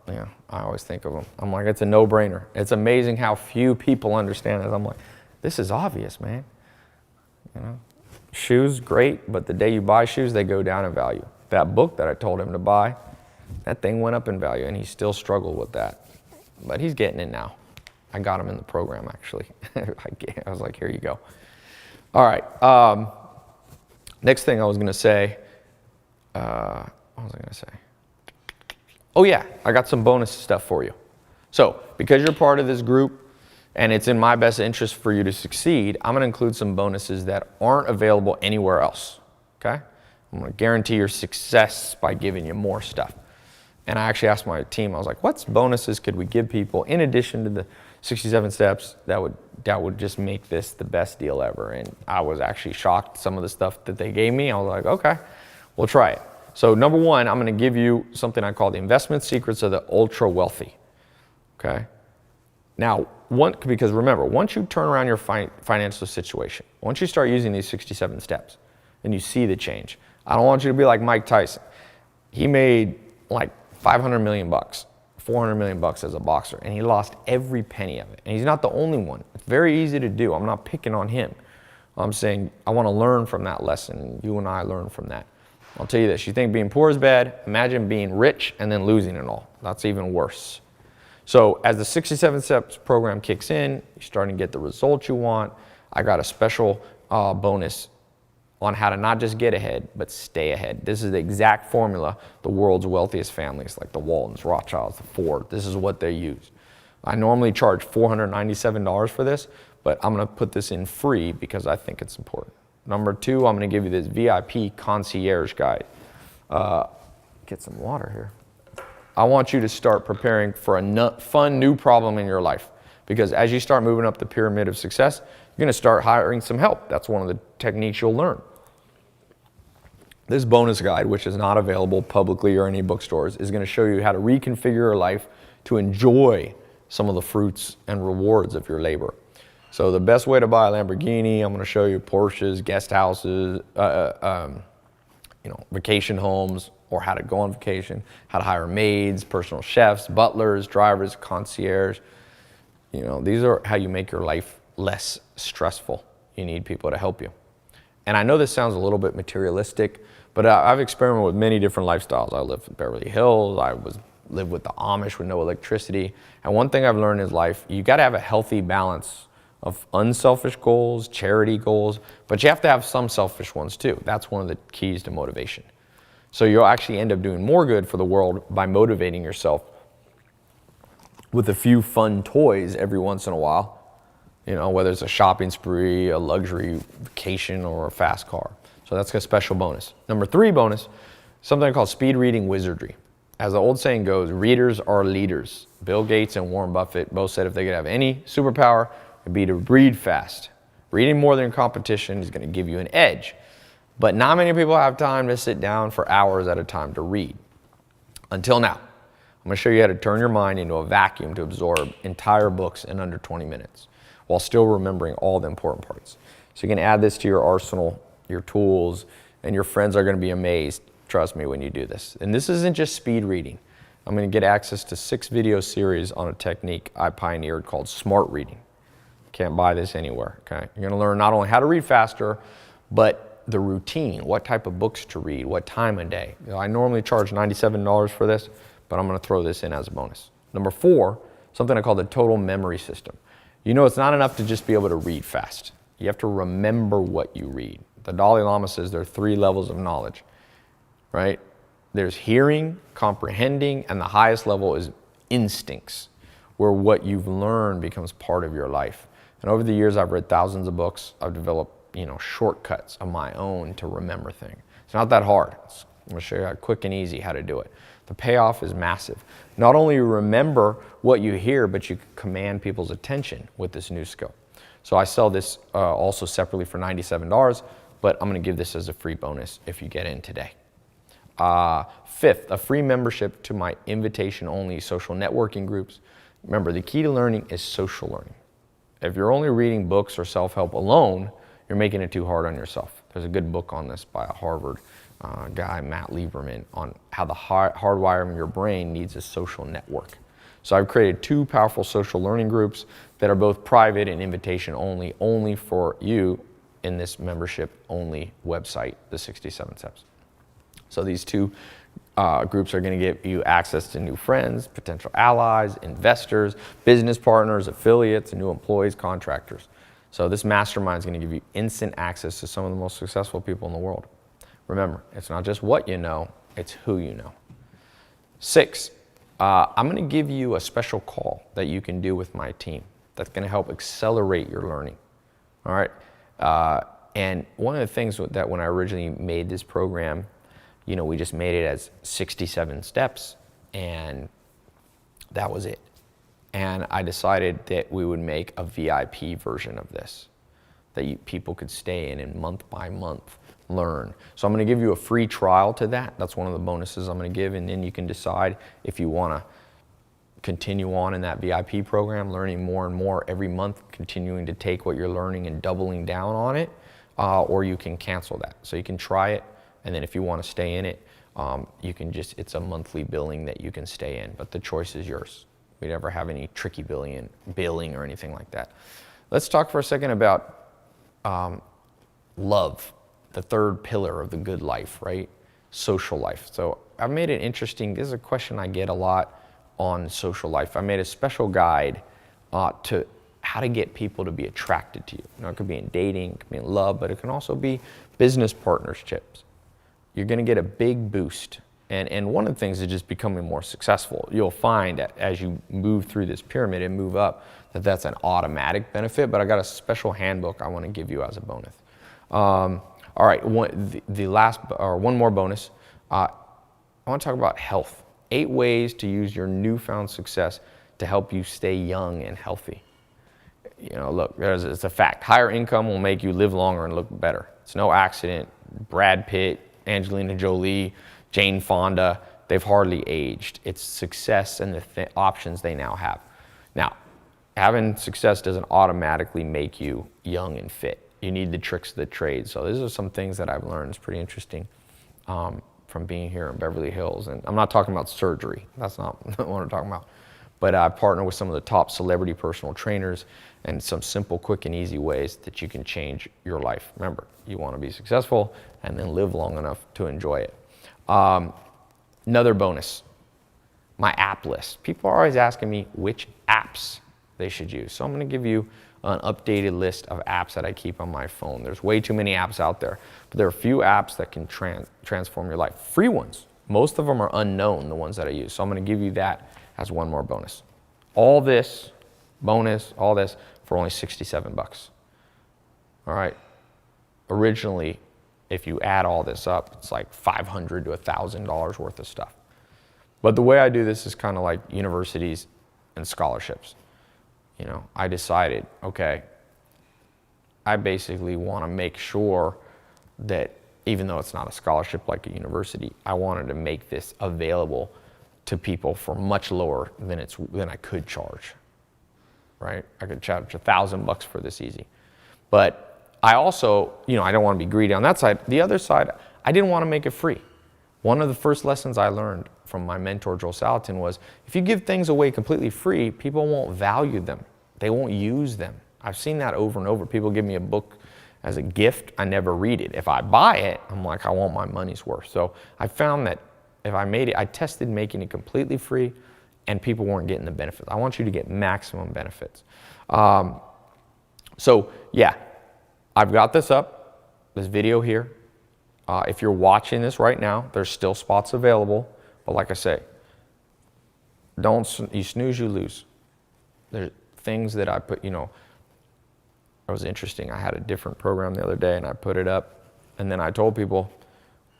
Yeah, I always think of them. I'm like, it's a no-brainer. It's amazing how few people understand it. I'm like, this is obvious, man. You know, shoes, great, but the day you buy shoes, they go down in value. That book that I told him to buy, that thing went up in value, and he still struggled with that. But he's getting it now. I got him in the program, actually. I was like, here you go. All right. Next thing I was going to say, what was I going to say? Oh, yeah, I got some bonus stuff for you. So because you're part of this group and it's in my best interest for you to succeed, I'm going to include some bonuses that aren't available anywhere else, okay? I'm going to guarantee your success by giving you more stuff. And I actually asked my team, I was like, what bonuses could we give people in addition to the 67 steps that would just make this the best deal ever? And I was actually shocked some of the stuff that they gave me. I was like, okay, we'll try it. So number one, I'm going to give you something I call the investment secrets of the ultra wealthy, okay? Now, because remember, once you turn around your financial situation, once you start using these 67 steps and you see the change, I don't want you to be like Mike Tyson. He made like 500 million bucks, 400 million bucks as a boxer, and he lost every penny of it. And he's not the only one. It's very easy to do. I'm not picking on him. I'm saying I want to learn from that lesson. You and I learn from that. I'll tell you this, you think being poor is bad, imagine being rich and then losing it all. That's even worse. So as the 67 steps program kicks in, you're starting to get the results you want. I got a special bonus on how to not just get ahead, but stay ahead. This is the exact formula the world's wealthiest families, like the Waltons, Rothschilds, the Ford, this is what they use. I normally charge $497 for this, but I'm gonna put this in free because I think it's important. Number two, I'm going to give you this VIP concierge guide. Get some water here. I want you to start preparing for a fun new problem in your life, because as you start moving up the pyramid of success, you're going to start hiring some help. That's one of the techniques you'll learn. This bonus guide, which is not available publicly or any bookstores, is going to show you how to reconfigure your life to enjoy some of the fruits and rewards of your labor. So the best way to buy a Lamborghini, I'm going to show you Porsches, guest houses, vacation homes, or how to go on vacation, how to hire maids, personal chefs, butlers, drivers, concierge. These are how you make your life less stressful. You need people to help you. And I know this sounds a little bit materialistic, but I've experimented with many different lifestyles. I lived in Beverly Hills. I lived with the Amish with no electricity. And one thing I've learned in life, you got to have a healthy balance of unselfish goals, charity goals, but you have to have some selfish ones too. That's one of the keys to motivation. So you'll actually end up doing more good for the world by motivating yourself with a few fun toys every once in a while, whether it's a shopping spree, a luxury vacation, or a fast car. So that's a special bonus. Number three bonus, something called speed reading wizardry. As the old saying goes, readers are leaders. Bill Gates and Warren Buffett both said if they could have any superpower, it'd be to read fast. Reading more than competition is going to give you an edge. But not many people have time to sit down for hours at a time to read. Until now. I'm going to show you how to turn your mind into a vacuum to absorb entire books in under 20 minutes while still remembering all the important parts. So you can add this to your arsenal, your tools, and your friends are going to be amazed, trust me, when you do this. And this isn't just speed reading. I'm going to get access to 6 video series on a technique I pioneered called smart reading. Can't buy this anywhere, okay? You're gonna learn not only how to read faster, but the routine, what type of books to read, what time of day. I normally charge $97 for this, but I'm gonna throw this in as a bonus. Number 4, something I call the total memory system. You know, it's not enough to just be able to read fast. You have to remember what you read. The Dalai Lama says there are 3 levels of knowledge, right? There's hearing, comprehending, and the highest level is instincts, where what you've learned becomes part of your life. And over the years, I've read thousands of books. I've developed, shortcuts of my own to remember things. It's not that hard. I'm going to show you how quick and easy how to do it. The payoff is massive. Not only remember what you hear, but you can command people's attention with this new skill. So I sell this also separately for $97, but I'm going to give this as a free bonus if you get in today. 5th, a free membership to my invitation-only social networking groups. Remember, the key to learning is social learning. If you're only reading books or self-help alone, you're making it too hard on yourself. There's a good book on this by a Harvard guy, Matt Lieberman, on how the hardwiring of your brain needs a social network. So I've created 2 powerful social learning groups that are both private and invitation only for you in this membership-only website, the 67 Steps. So these 2 groups are going to give you access to new friends, potential allies, investors, business partners, affiliates, new employees, contractors. So this mastermind is going to give you instant access to some of the most successful people in the world. Remember, it's not just what you know, it's who you know. 6, I'm going to give you a special call that you can do with my team that's going to help accelerate your learning. All right. And one of the things that when I originally made this program, we just made it as 67 steps, and that was it. And I decided that we would make a VIP version of this, that people could stay in and month by month learn. So I'm going to give you a free trial to that. That's one of the bonuses I'm going to give, and then you can decide if you want to continue on in that VIP program, learning more and more every month, continuing to take what you're learning and doubling down on it, or you can cancel that. So you can try it, and then if you want to stay in it, you can it's a monthly billing that you can stay in, but the choice is yours. We never have any tricky billing or anything like that. Let's talk for a second about love, the 3rd pillar of the good life, right? Social life. So I've made it interesting. This is a question I get a lot on social life. I made a special guide to how to get people to be attracted to you. It could be in dating, it could be in love, but it can also be business partnerships. You're going to get a big boost. And one of the things is just becoming more successful. You'll find that as you move through this pyramid and move up, that's an automatic benefit, but I got a special handbook I want to give you as a bonus. All right, one more bonus. I want to talk about health. 8 ways to use your newfound success to help you stay young and healthy. Look, it's a fact. Higher income will make you live longer and look better. It's no accident. Brad Pitt, Angelina Jolie, Jane Fonda, they've hardly aged. It's success and the options they now have. Now, having success doesn't automatically make you young and fit. You need the tricks of the trade. So these are some things that I've learned. It's pretty interesting from being here in Beverly Hills. And I'm not talking about surgery. That's not what I'm talking about. But I partner with some of the top celebrity personal trainers and some simple, quick, and easy ways that you can change your life. Remember, you want to be successful and then live long enough to enjoy it. Another bonus, my app list. People are always asking me which apps they should use. So I'm going to give you an updated list of apps that I keep on my phone. There's way too many apps out there, but there are a few apps that can transform your life. Free ones. Most of them are unknown, the ones that I use. So I'm going to give you that as one more bonus. All this bonus, all this for only 67 bucks. All right. Originally, if you add all this up, it's like $500 to $1,000 worth of stuff. But the way I do this is kind of like universities and scholarships. I decided, okay, I basically want to make sure that even though it's not a scholarship like a university, I wanted to make this available to people for much lower than I could charge, right? I could charge $1,000 for this easy. But I also, I don't want to be greedy on that side. The other side, I didn't want to make it free. One of the first lessons I learned from my mentor, Joel Salatin, was if you give things away completely free, people won't value them. They won't use them. I've seen that over and over. People give me a book as a gift. I never read it. If I buy it, I'm like, I want my money's worth. So I found that if I made it, I tested making it completely free and people weren't getting the benefits. I want you to get maximum benefits. So yeah, I've got this up, this video here. If you're watching this right now, there's still spots available. But like I say, you snooze, you lose. There's things that I put, it was interesting. I had a different program the other day and I put it up and then I told people,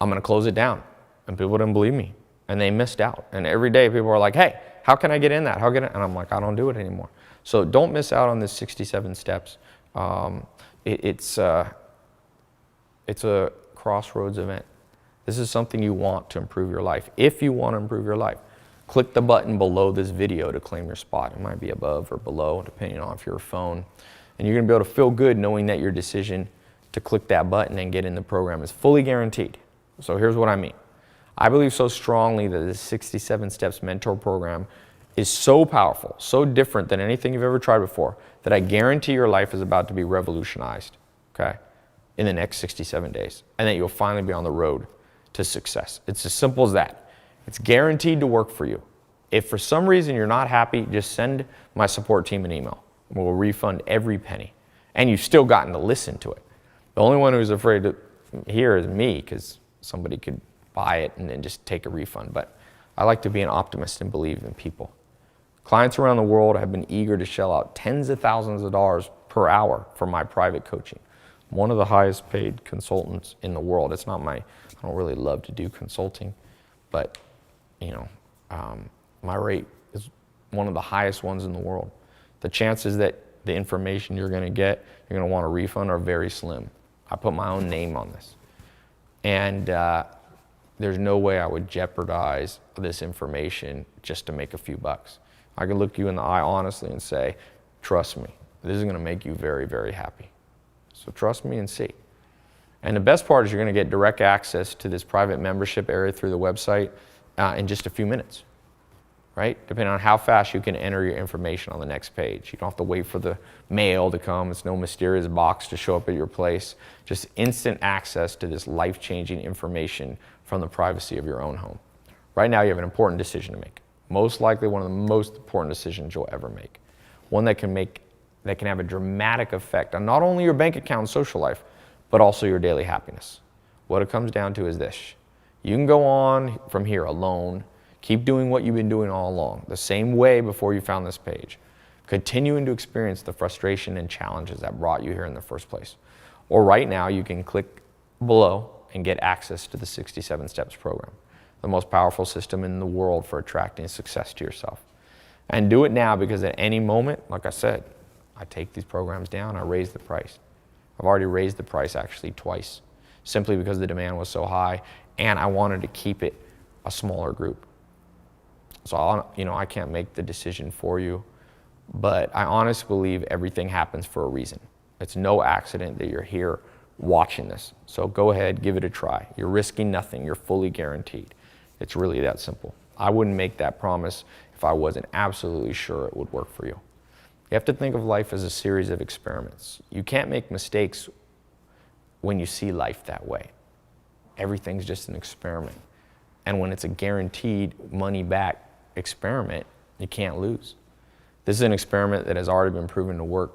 I'm going to close it down. And people didn't believe me and they missed out. And every day people are like, hey, how can I get in that? How can I? And I'm like, I don't do it anymore. So don't miss out on this 67 steps. It's a crossroads event. This is something you want to improve your life. If you want to improve your life, click the button below this video to claim your spot. It might be above or below, depending on if you're a phone. And you're going to be able to feel good knowing that your decision to click that button and get in the program is fully guaranteed. So here's what I mean. I believe so strongly that this 67 Steps Mentor Program is so powerful, so different than anything you've ever tried before, that I guarantee your life is about to be revolutionized, okay, in the next 67 days, and that you'll finally be on the road to success. It's as simple as that. It's guaranteed to work for you. If for some reason you're not happy, just send my support team an email. We'll refund every penny. And you've still gotten to listen to it. The only one who's afraid to hear is me, because somebody could buy it and then just take a refund. But I like to be an optimist and believe in people. Clients around the world have been eager to shell out tens of thousands of dollars per hour for my private coaching. I'm one of the highest paid consultants in the world. It's not I don't really love to do consulting, but my rate is one of the highest ones in the world. The chances that the information you're going to want a refund are very slim. I put my own name on this. And there's no way I would jeopardize this information just to make a few bucks. I can look you in the eye honestly and say, trust me, this is going to make you very, very happy. So trust me and see. And the best part is you're going to get direct access to this private membership area through the website in just a few minutes, right? Depending on how fast you can enter your information on the next page. You don't have to wait for the mail to come. It's no mysterious box to show up at your place. Just instant access to this life-changing information from the privacy of your own home. Right now you have an important decision to make. Most likely one of the most important decisions you'll ever make. One that can have a dramatic effect on not only your bank account and social life, but also your daily happiness. What it comes down to is this. You can go on from here alone, keep doing what you've been doing all along, the same way before you found this page, continuing to experience the frustration and challenges that brought you here in the first place. Or right now, you can click below and get access to the 67 Steps program, the most powerful system in the world for attracting success to yourself. And do it now, because at any moment, like I said, I take these programs down, I raise the price. I've already raised the price actually twice, simply because the demand was so high and I wanted to keep it a smaller group. So I can't make the decision for you, but I honestly believe everything happens for a reason. It's no accident that you're here watching this. So go ahead, give it a try. You're risking nothing. You're fully guaranteed. It's really that simple. I wouldn't make that promise if I wasn't absolutely sure it would work for you. You have to think of life as a series of experiments. You can't make mistakes when you see life that way. Everything's just an experiment. And when it's a guaranteed money back experiment, you can't lose. This is an experiment that has already been proven to work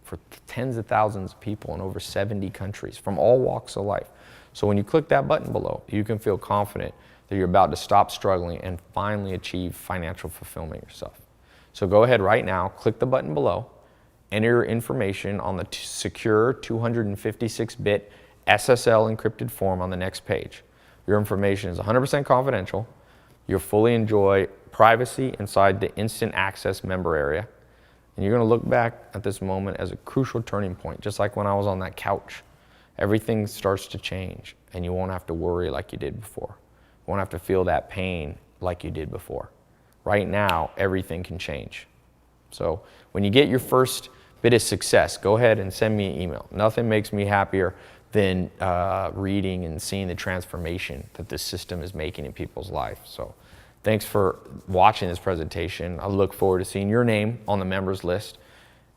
for tens of thousands of people in over 70 countries from all walks of life. So when you click that button below, you can feel confident that you're about to stop struggling and finally achieve financial fulfillment yourself. So go ahead right now, click the button below, enter your information on the secure 256-bit SSL encrypted form on the next page. Your information is 100% confidential. You'll fully enjoy privacy inside the instant access member area. And you're going to look back at this moment as a crucial turning point, just like when I was on that couch. Everything starts to change, and you won't have to worry like you did before. You won't have to feel that pain like you did before. Right now, everything can change. So when you get your first bit of success, go ahead and send me an email. Nothing makes me happier than reading and seeing the transformation that this system is making in people's lives. So thanks for watching this presentation. I look forward to seeing your name on the members list.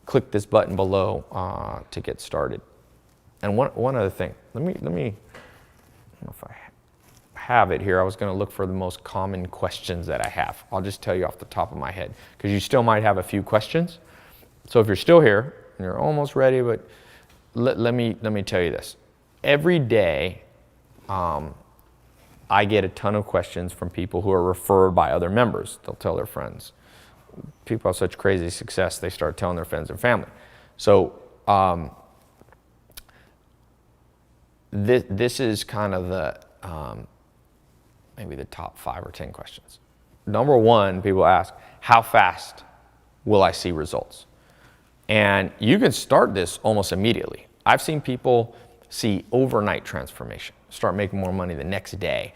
Click this button below to get started. And one other thing, let me, I don't know if I have it here. I was going to look for the most common questions that I have. I'll just tell you off the top of my head, because you still might have a few questions. So if you're still here and you're almost ready, but let me tell you this. Every day, I get a ton of questions from people who are referred by other members. They'll tell their friends. People have such crazy success, they start telling their friends and family. So this is kind of the maybe the top 5 or 10 questions. Number 1, people ask, how fast will I see results? And you can start this almost immediately. I've seen people see overnight transformation, start making more money the next day,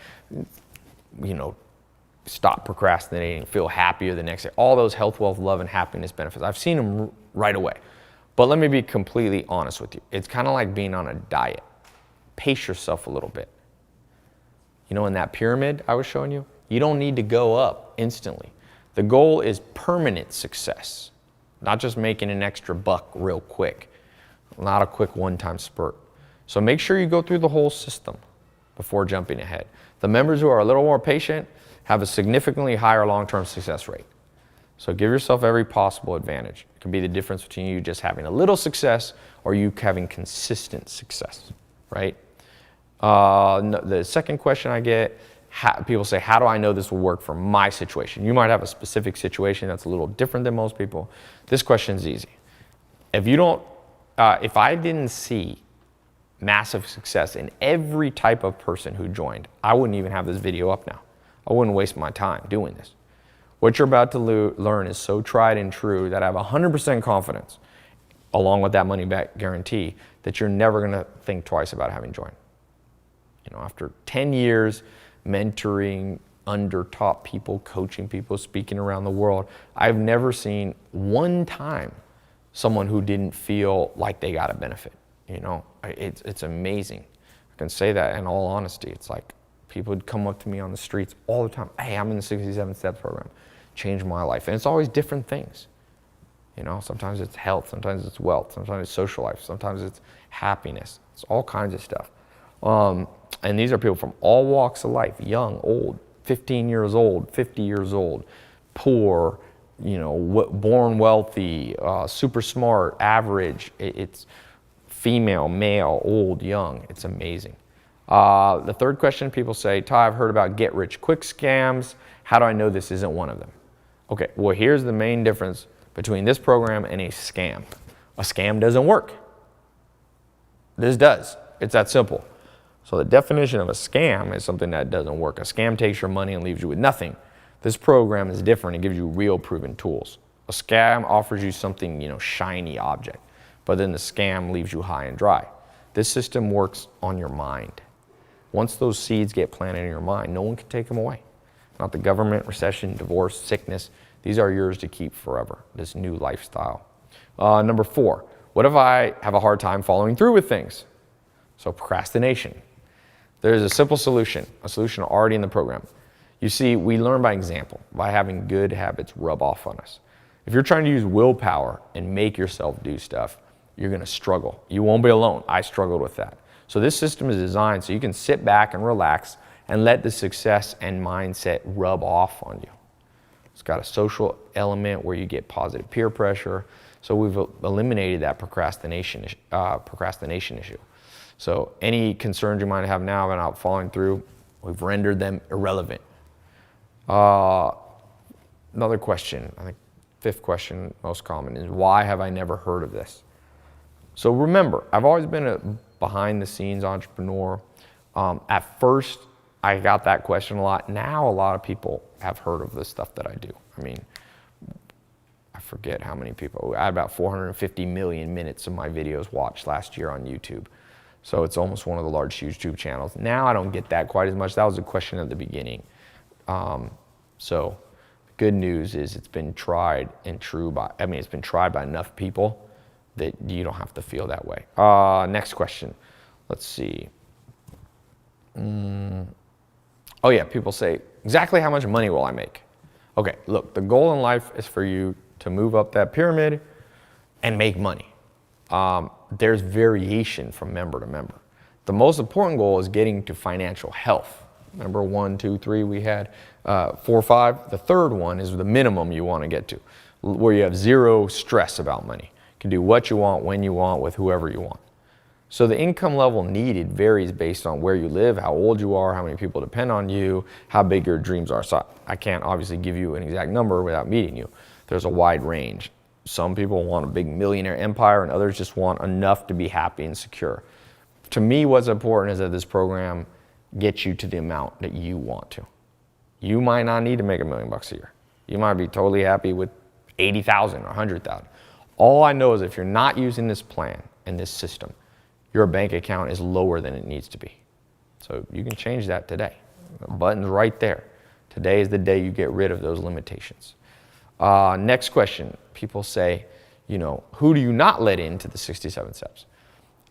stop procrastinating, feel happier the next day, all those health, wealth, love, and happiness benefits. I've seen them right away. But let me be completely honest with you. It's kind of like being on a diet. Pace yourself a little bit. In that pyramid I was showing you, you don't need to go up instantly. The goal is permanent success, not just making an extra buck real quick, not a quick one-time spurt. So make sure you go through the whole system before jumping ahead. The members who are a little more patient have a significantly higher long-term success rate. So give yourself every possible advantage. It can be the difference between you just having a little success or you having consistent success, right? The second question I get, people say, how do I know this will work for my situation? You might have a specific situation that's a little different than most people. This question is easy. If I didn't see massive success in every type of person who joined, I wouldn't even have this video up now. I wouldn't waste my time doing this. What you're about to learn is so tried and true that I have 100% confidence, along with that money back guarantee, that you're never going to think twice about having joined. After 10 years mentoring under top people, coaching people, speaking around the world, I've never seen one time someone who didn't feel like they got a benefit. It's amazing. I can say that in all honesty. It's like people would come up to me on the streets all the time. Hey, I'm in the 67 Steps program. Changed my life. And it's always different things. Sometimes it's health, sometimes it's wealth, sometimes it's social life, sometimes it's happiness. It's all kinds of stuff. And these are people from all walks of life, young, old, 15 years old, 50 years old, poor, born wealthy, super smart, average. It's female, male, old, young. It's amazing. The third question, people say, Ty, I've heard about get-rich-quick scams. How do I know this isn't one of them? Okay, well, here's the main difference between this program and a scam. A scam doesn't work. This does. It's that simple. So the definition of a scam is something that doesn't work. A scam takes your money and leaves you with nothing. This program is different. It gives you real proven tools. A scam offers you something, shiny object, but then the scam leaves you high and dry. This system works on your mind. Once those seeds get planted in your mind, no one can take them away. Not the government, recession, divorce, sickness. These are yours to keep forever, this new lifestyle. Number 4, what if I have a hard time following through with things? So procrastination. There's a simple solution, a solution already in the program. You see, we learn by example, by having good habits rub off on us. If you're trying to use willpower and make yourself do stuff, you're going to struggle. You won't be alone. I struggled with that. So this system is designed so you can sit back and relax and let the success and mindset rub off on you. It's got a social element where you get positive peer pressure. So we've eliminated that procrastination issue. So any concerns you might have now about not following through, we've rendered them irrelevant. Another question, I think 5th question, most common, is why have I never heard of this? So remember, I've always been a behind-the-scenes entrepreneur. At first, I got that question a lot. Now a lot of people have heard of the stuff that I do. I forget how many people. I had about 450 million minutes of my videos watched last year on YouTube. So it's almost one of the large YouTube channels. Now I don't get that quite as much. That was a question at the beginning. So good news is it's been tried and true it's been tried by enough people that you don't have to feel that way. Next question. Let's see. Oh yeah, people say, exactly how much money will I make? Okay, look, the goal in life is for you to move up that pyramid and make money. There's variation from member to member. The most important goal is getting to financial health. Remember 1, 2, 3 we had, 4, 5. The third one is the minimum you want to get to, where you have zero stress about money. You can do what you want, when you want, with whoever you want. So the income level needed varies based on where you live, how old you are, how many people depend on you, how big your dreams are. So I can't obviously give you an exact number without meeting you. There's a wide range. Some people want a big millionaire empire and others just want enough to be happy and secure. To me, what's important is that this program gets you to the amount that you want to. You might not need to make $1 million a year. You might be totally happy with 80,000 or 100,000. All I know is if you're not using this plan and this system, your bank account is lower than it needs to be. So you can change that today. The button's right there. Today is the day you get rid of those limitations. Next question. People say, who do you not let into the 67 steps?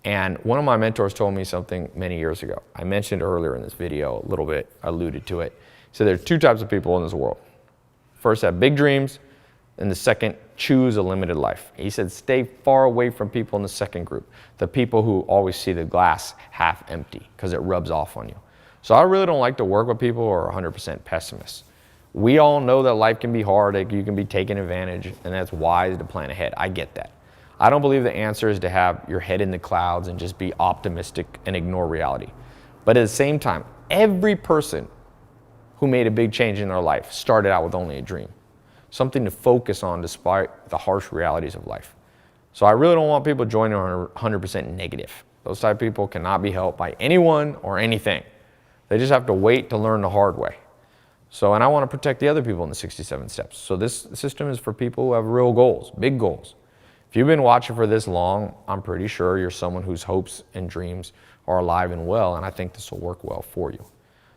And one of my mentors told me something many years ago. I mentioned earlier in this video a little bit, alluded to it. So there's two types of people in this world. First, have big dreams, and the second, choose a limited life. He said, stay far away from people in the second group, the people who always see the glass half empty because it rubs off on you. So I really don't like to work with people who are 100% pessimists. We all know that life can be hard, that you can be taken advantage, and that's wise to plan ahead. I get that. I don't believe the answer is to have your head in the clouds and just be optimistic and ignore reality. But at the same time, every person who made a big change in their life started out with only a dream. Something to focus on despite the harsh realities of life. So I really don't want people joining 100% negative. Those type of people cannot be helped by anyone or anything. They just have to wait to learn the hard way. So, and I want to protect the other people in the 67 steps. So this system is for people who have real goals, big goals. If you've been watching for this long, I'm pretty sure you're someone whose hopes and dreams are alive and well, and I think this will work well for you.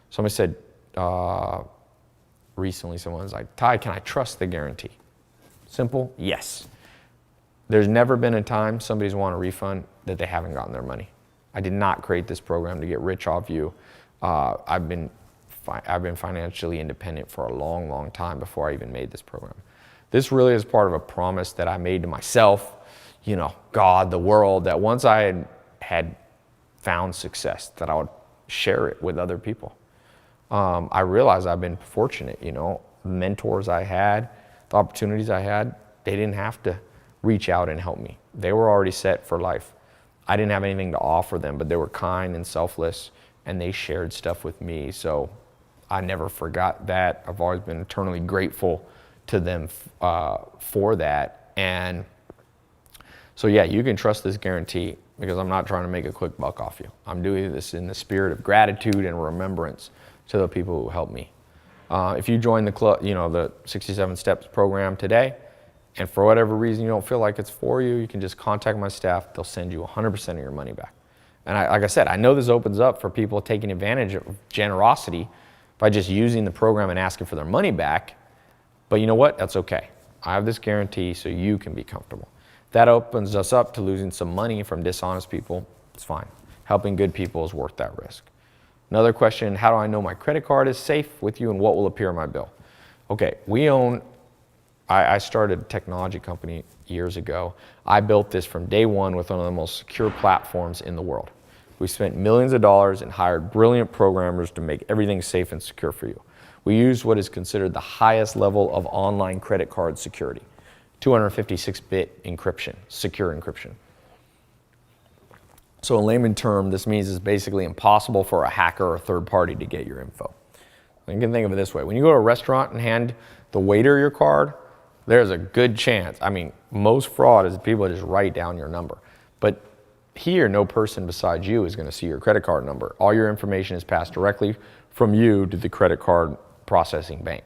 Somebody said, recently someone was like, Ty, can I trust the guarantee? Simple, yes. There's never been a time somebody's won a refund that they haven't gotten their money. I did not create this program to get rich off you. I've been financially independent for a long, long time before I even made this program. This really is part of a promise that I made to myself, God, the world, that once I had found success, that I would share it with other people. I realized I've been fortunate, mentors I had, the opportunities I had, they didn't have to reach out and help me. They were already set for life. I didn't have anything to offer them, but they were kind and selfless, and they shared stuff with me. So I never forgot that. I've always been eternally grateful to them for that. And so yeah, you can trust this guarantee because I'm not trying to make a quick buck off you. I'm doing this in the spirit of gratitude and remembrance to the people who helped me. If you join the club, the 67 Steps program today, and for whatever reason you don't feel like it's for you, you can just contact my staff. They'll send you 100% of your money back. And like I said, I know this opens up for people taking advantage of generosity by just using the program and asking for their money back. But you know what? That's okay. I have this guarantee so you can be comfortable. That opens us up to losing some money from dishonest people. It's fine. Helping good people is worth that risk. Another question, how do I know my credit card is safe with you and what will appear on my bill? Okay, I started a technology company years ago. I built this from day one with one of the most secure platforms in the world. We spent millions of dollars and hired brilliant programmers to make everything safe and secure for you. We used what is considered the highest level of online credit card security, 256-bit encryption, secure encryption. So in layman term, this means it's basically impossible for a hacker or a third party to get your info. You can think of it this way. When you go to a restaurant and hand the waiter your card, there's a good chance. Most fraud is people just write down your number. But here, no person besides you is going to see your credit card number. All your information is passed directly from you to the credit card processing bank.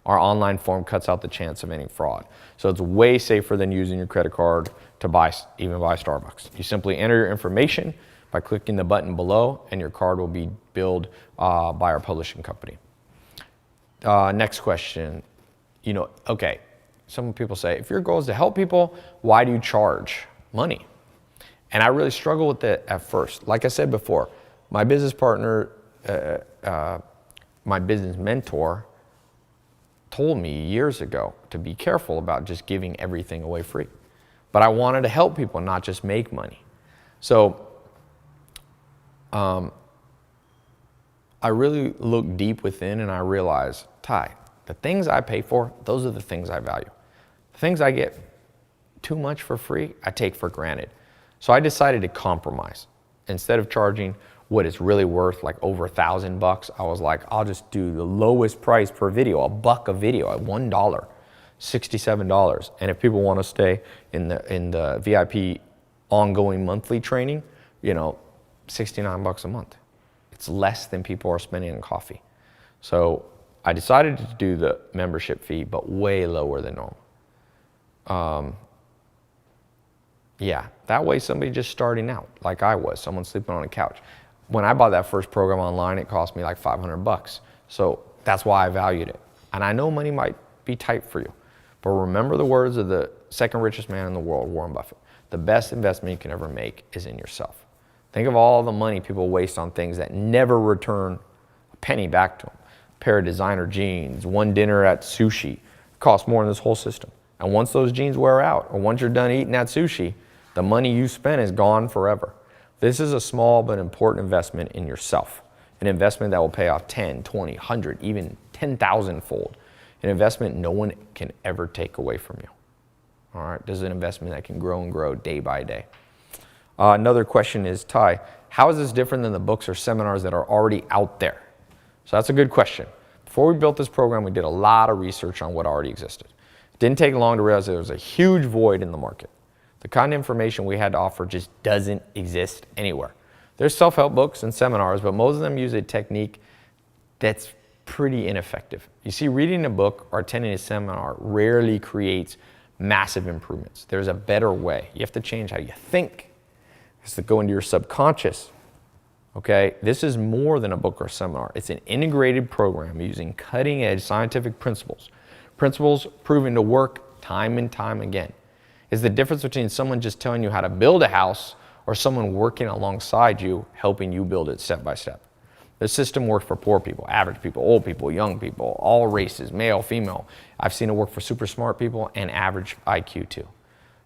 Our online form cuts out the chance of any fraud. So it's way safer than using your credit card to even buy Starbucks. You simply enter your information by clicking the button below, and your card will be billed by our publishing company. Next question. Okay, some people say, if your goal is to help people, why do you charge money? And I really struggled with that at first. Like I said before, my business partner, my business mentor, told me years ago to be careful about just giving everything away free. But I wanted to help people, not just make money. So I really look deep within and I realize, Ty, the things I pay for, those are the things I value. The things I get too much for free, I take for granted. So I decided to compromise. Instead of charging what it's really worth, like over $1,000, I was like, I'll just do the lowest price per video, $1 a video at $1, $67. And if people want to stay in the VIP ongoing monthly training, you know, $69 a month. It's less than people are spending on coffee. So I decided to do the membership fee, but way lower than normal. Yeah, that way somebody just starting out, like I was, someone sleeping on a couch. When I bought that first program online, it cost me like $500. So that's why I valued it. And I know money might be tight for you, but remember the words of the second richest man in the world, Warren Buffett. The best investment you can ever make is in yourself. Think of all the money people waste on things that never return a penny back to them. A pair of designer jeans, one dinner at sushi, costs more than this whole system. And once those jeans wear out, or once you're done eating that sushi, the money you spent is gone forever. This is a small but important investment in yourself. An investment that will pay off 10, 20, 100, even 10,000 fold. An investment no one can ever take away from you. All right, this is an investment that can grow and grow day by day. Another question is, Ty, how is this different than the books or seminars that are already out there? So that's a good question. Before we built this program, we did a lot of research on what already existed. It didn't take long to realize there was a huge void in the market. The kind of information we had to offer just doesn't exist anywhere. There's self-help books and seminars, but most of them use a technique that's pretty ineffective. You see, reading a book or attending a seminar rarely creates massive improvements. There's a better way. You have to change how you think. It has to go into your subconscious. Okay? This is more than a book or seminar. It's an integrated program using cutting-edge scientific principles. Principles proven to work time and time again. It's the difference between someone just telling you how to build a house or someone working alongside you, helping you build it step by step. The system works for poor people, average people, old people, young people, all races, male, female. I've seen it work for super smart people and average IQ too.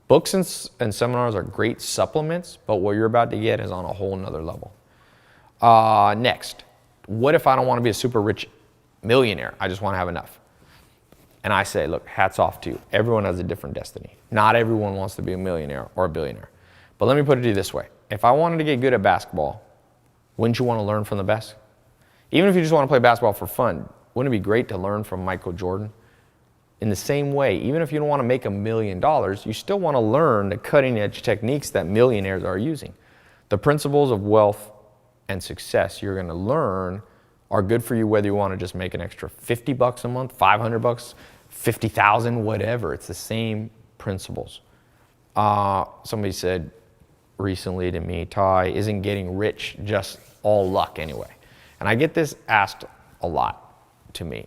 Books and seminars are great supplements, but what you're about to get is on a whole nother level. Next, what if I don't want to be a super rich millionaire? I just want to have enough. And I say, look, hats off to you. Everyone has a different destiny. Not everyone wants to be a millionaire or a billionaire. But let me put it to you this way. If I wanted to get good at basketball, wouldn't you want to learn from the best? Even if you just want to play basketball for fun, wouldn't it be great to learn from Michael Jordan? In the same way, even if you don't want to make $1 million, you still want to learn the cutting edge techniques that millionaires are using. The principles of wealth and success you're going to learn are good for you whether you want to just make an extra $50 a month, $500, 50,000, whatever. It's the same principles. Somebody said recently to me, Ty, isn't getting rich just all luck anyway? And I get this asked a lot to me.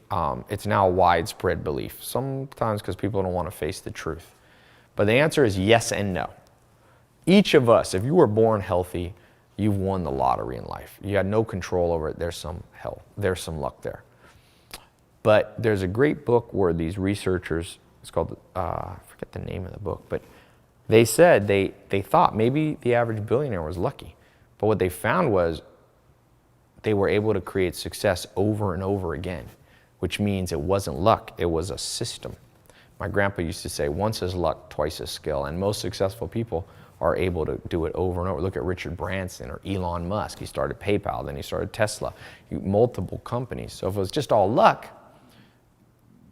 It's now a widespread belief, sometimes because people don't want to face the truth. But the answer is yes and no. Each of us, if you were born healthy, you've won the lottery in life. You had no control over it. There's some luck there. But there's a great book where these researchers, it's called, I forget the name of the book, but they said they thought maybe the average billionaire was lucky. But what they found was they were able to create success over and over again, which means it wasn't luck, it was a system. My grandpa used to say, once is luck, twice is skill. And most successful people are able to do it over and over. Look at Richard Branson or Elon Musk. He started PayPal, then he started Tesla, multiple companies. So if it was just all luck,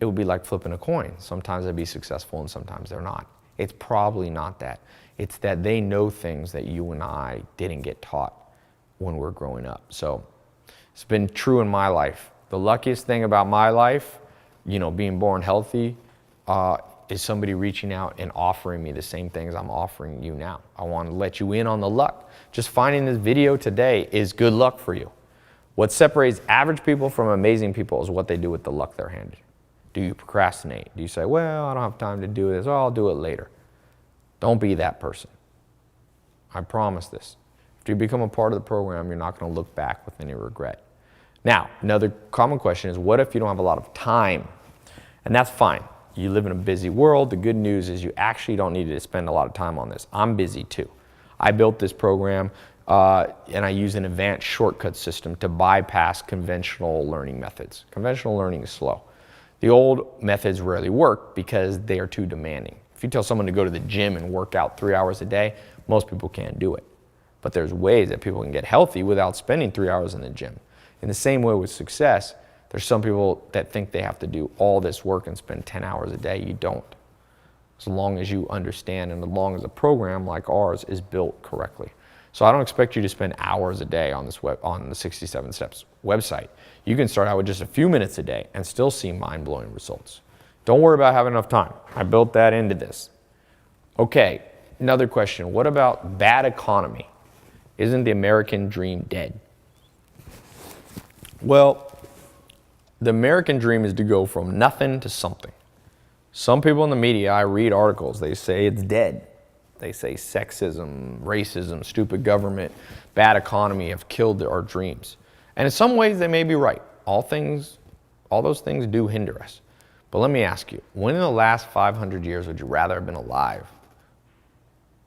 it would be like flipping a coin. Sometimes they'd be successful and sometimes they're not. It's probably not that. It's that they know things that you and I didn't get taught when we're growing up. So it's been true in my life. The luckiest thing about my life, being born healthy, is somebody reaching out and offering me the same things I'm offering you now. I want to let you in on the luck. Just finding this video today is good luck for you. What separates average people from amazing people is what they do with the luck they're handed. Do you procrastinate? Do you say, well, I don't have time to do this, or I'll do it later? Don't be that person. I promise this. If you become a part of the program, you're not going to look back with any regret. Now, another common question is, what if you don't have a lot of time? And that's fine. You live in a busy world. The good news is you actually don't need to spend a lot of time on this. I'm busy too. I built this program And I use an advanced shortcut system to bypass conventional learning methods. Conventional learning is slow. The old methods rarely work because they are too demanding. If you tell someone to go to the gym and work out 3 hours a day, most people can't do it. But there's ways that people can get healthy without spending 3 hours in the gym. In the same way with success, there's some people that think they have to do all this work and spend 10 hours a day. You don't. As long as you understand and as long as a program like ours is built correctly. So I don't expect you to spend hours a day on on the 67 Steps website. You can start out with just a few minutes a day and still see mind-blowing results. Don't worry about having enough time. I built that into this. Okay, another question. What about bad economy? Isn't the American dream dead? Well, the American dream is to go from nothing to something. Some people in the media, I read articles, they say it's dead. They say sexism, racism, stupid government, bad economy have killed our dreams. And in some ways, they may be right. All those things do hinder us. But let me ask you, when in the last 500 years would you rather have been alive?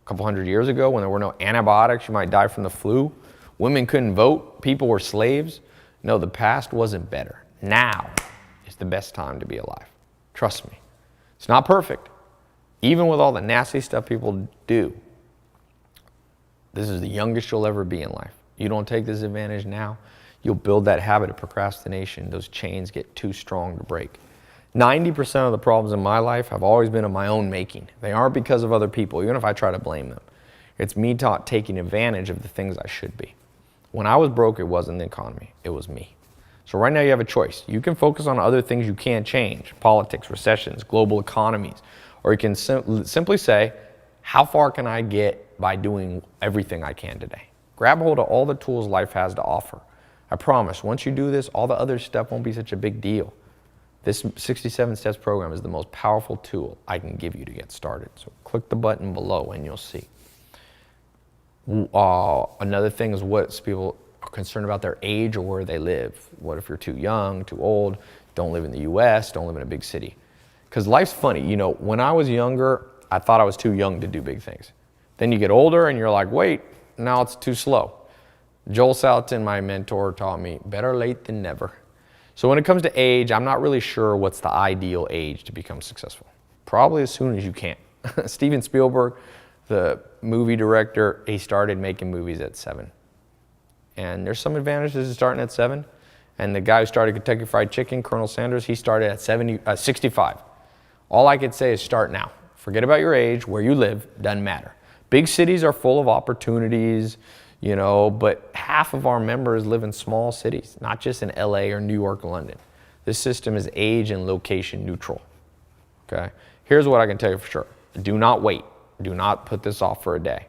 A couple hundred years ago, when there were no antibiotics, you might die from the flu. Women couldn't vote. People were slaves. No, the past wasn't better. Now is the best time to be alive. Trust me. It's not perfect. Even with all the nasty stuff people do, this is the youngest you'll ever be in life. You don't take this advantage now, you'll build that habit of procrastination. Those chains get too strong to break. 90% of the problems in my life have always been of my own making. They aren't because of other people, even if I try to blame them. It's me taking advantage of the things I should be. When I was broke, it wasn't the economy, it was me. So right now you have a choice. You can focus on other things you can't change, politics, recessions, global economies, or you can simply say, how far can I get by doing everything I can today? Grab hold of all the tools life has to offer. I promise, once you do this, all the other stuff won't be such a big deal. This 67 Steps program is the most powerful tool I can give you to get started. So click the button below and you'll see. Another thing is what people are concerned about their age or where they live. What if you're too young, too old, don't live in the US, don't live in a big city? Because life's funny. You know, when I was younger, I thought I was too young to do big things. Then you get older and you're like, wait, now it's too slow. Joel Salatin, my mentor, taught me better late than never. So when it comes to age, I'm not really sure what's the ideal age to become successful. Probably as soon as you can. Steven Spielberg, the movie director, he started making movies at 7. And there's some advantages to starting at 7. And the guy who started Kentucky Fried Chicken, Colonel Sanders, he started at 65. All I could say is start now. Forget about your age, where you live, doesn't matter. Big cities are full of opportunities, you know, but half of our members live in small cities, not just in LA or New York or London. This system is age and location neutral, okay? Here's what I can tell you for sure. Do not wait. Do not put this off for a day.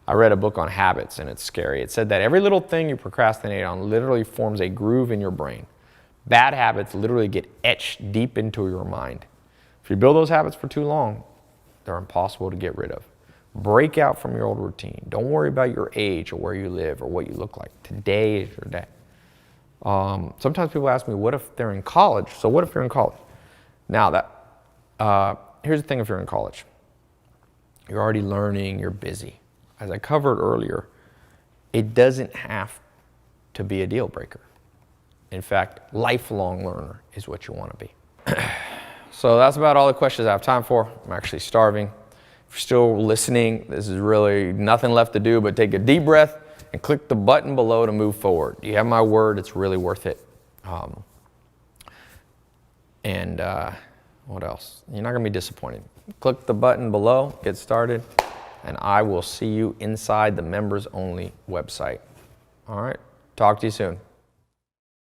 I read a book on habits and it's scary. It said that every little thing you procrastinate on literally forms a groove in your brain. Bad habits literally get etched deep into your mind. If you build those habits for too long, they're impossible to get rid of. Break out from your old routine. Don't worry about your age or where you live or what you look like. Today is your day. Sometimes people ask me, what if they're in college? So what if you're in college? Now, here's the thing if you're in college. You're already learning, you're busy. As I covered earlier, it doesn't have to be a deal breaker. In fact, lifelong learner is what you want to be. So that's about all the questions I have time for. I'm actually starving. If you're still listening, this is really nothing left to do but take a deep breath and click the button below to move forward. You have my word, it's really worth it. What else? You're not going to be disappointed. Click the button below, get started, and I will see you inside the members only website. All right, talk to you soon.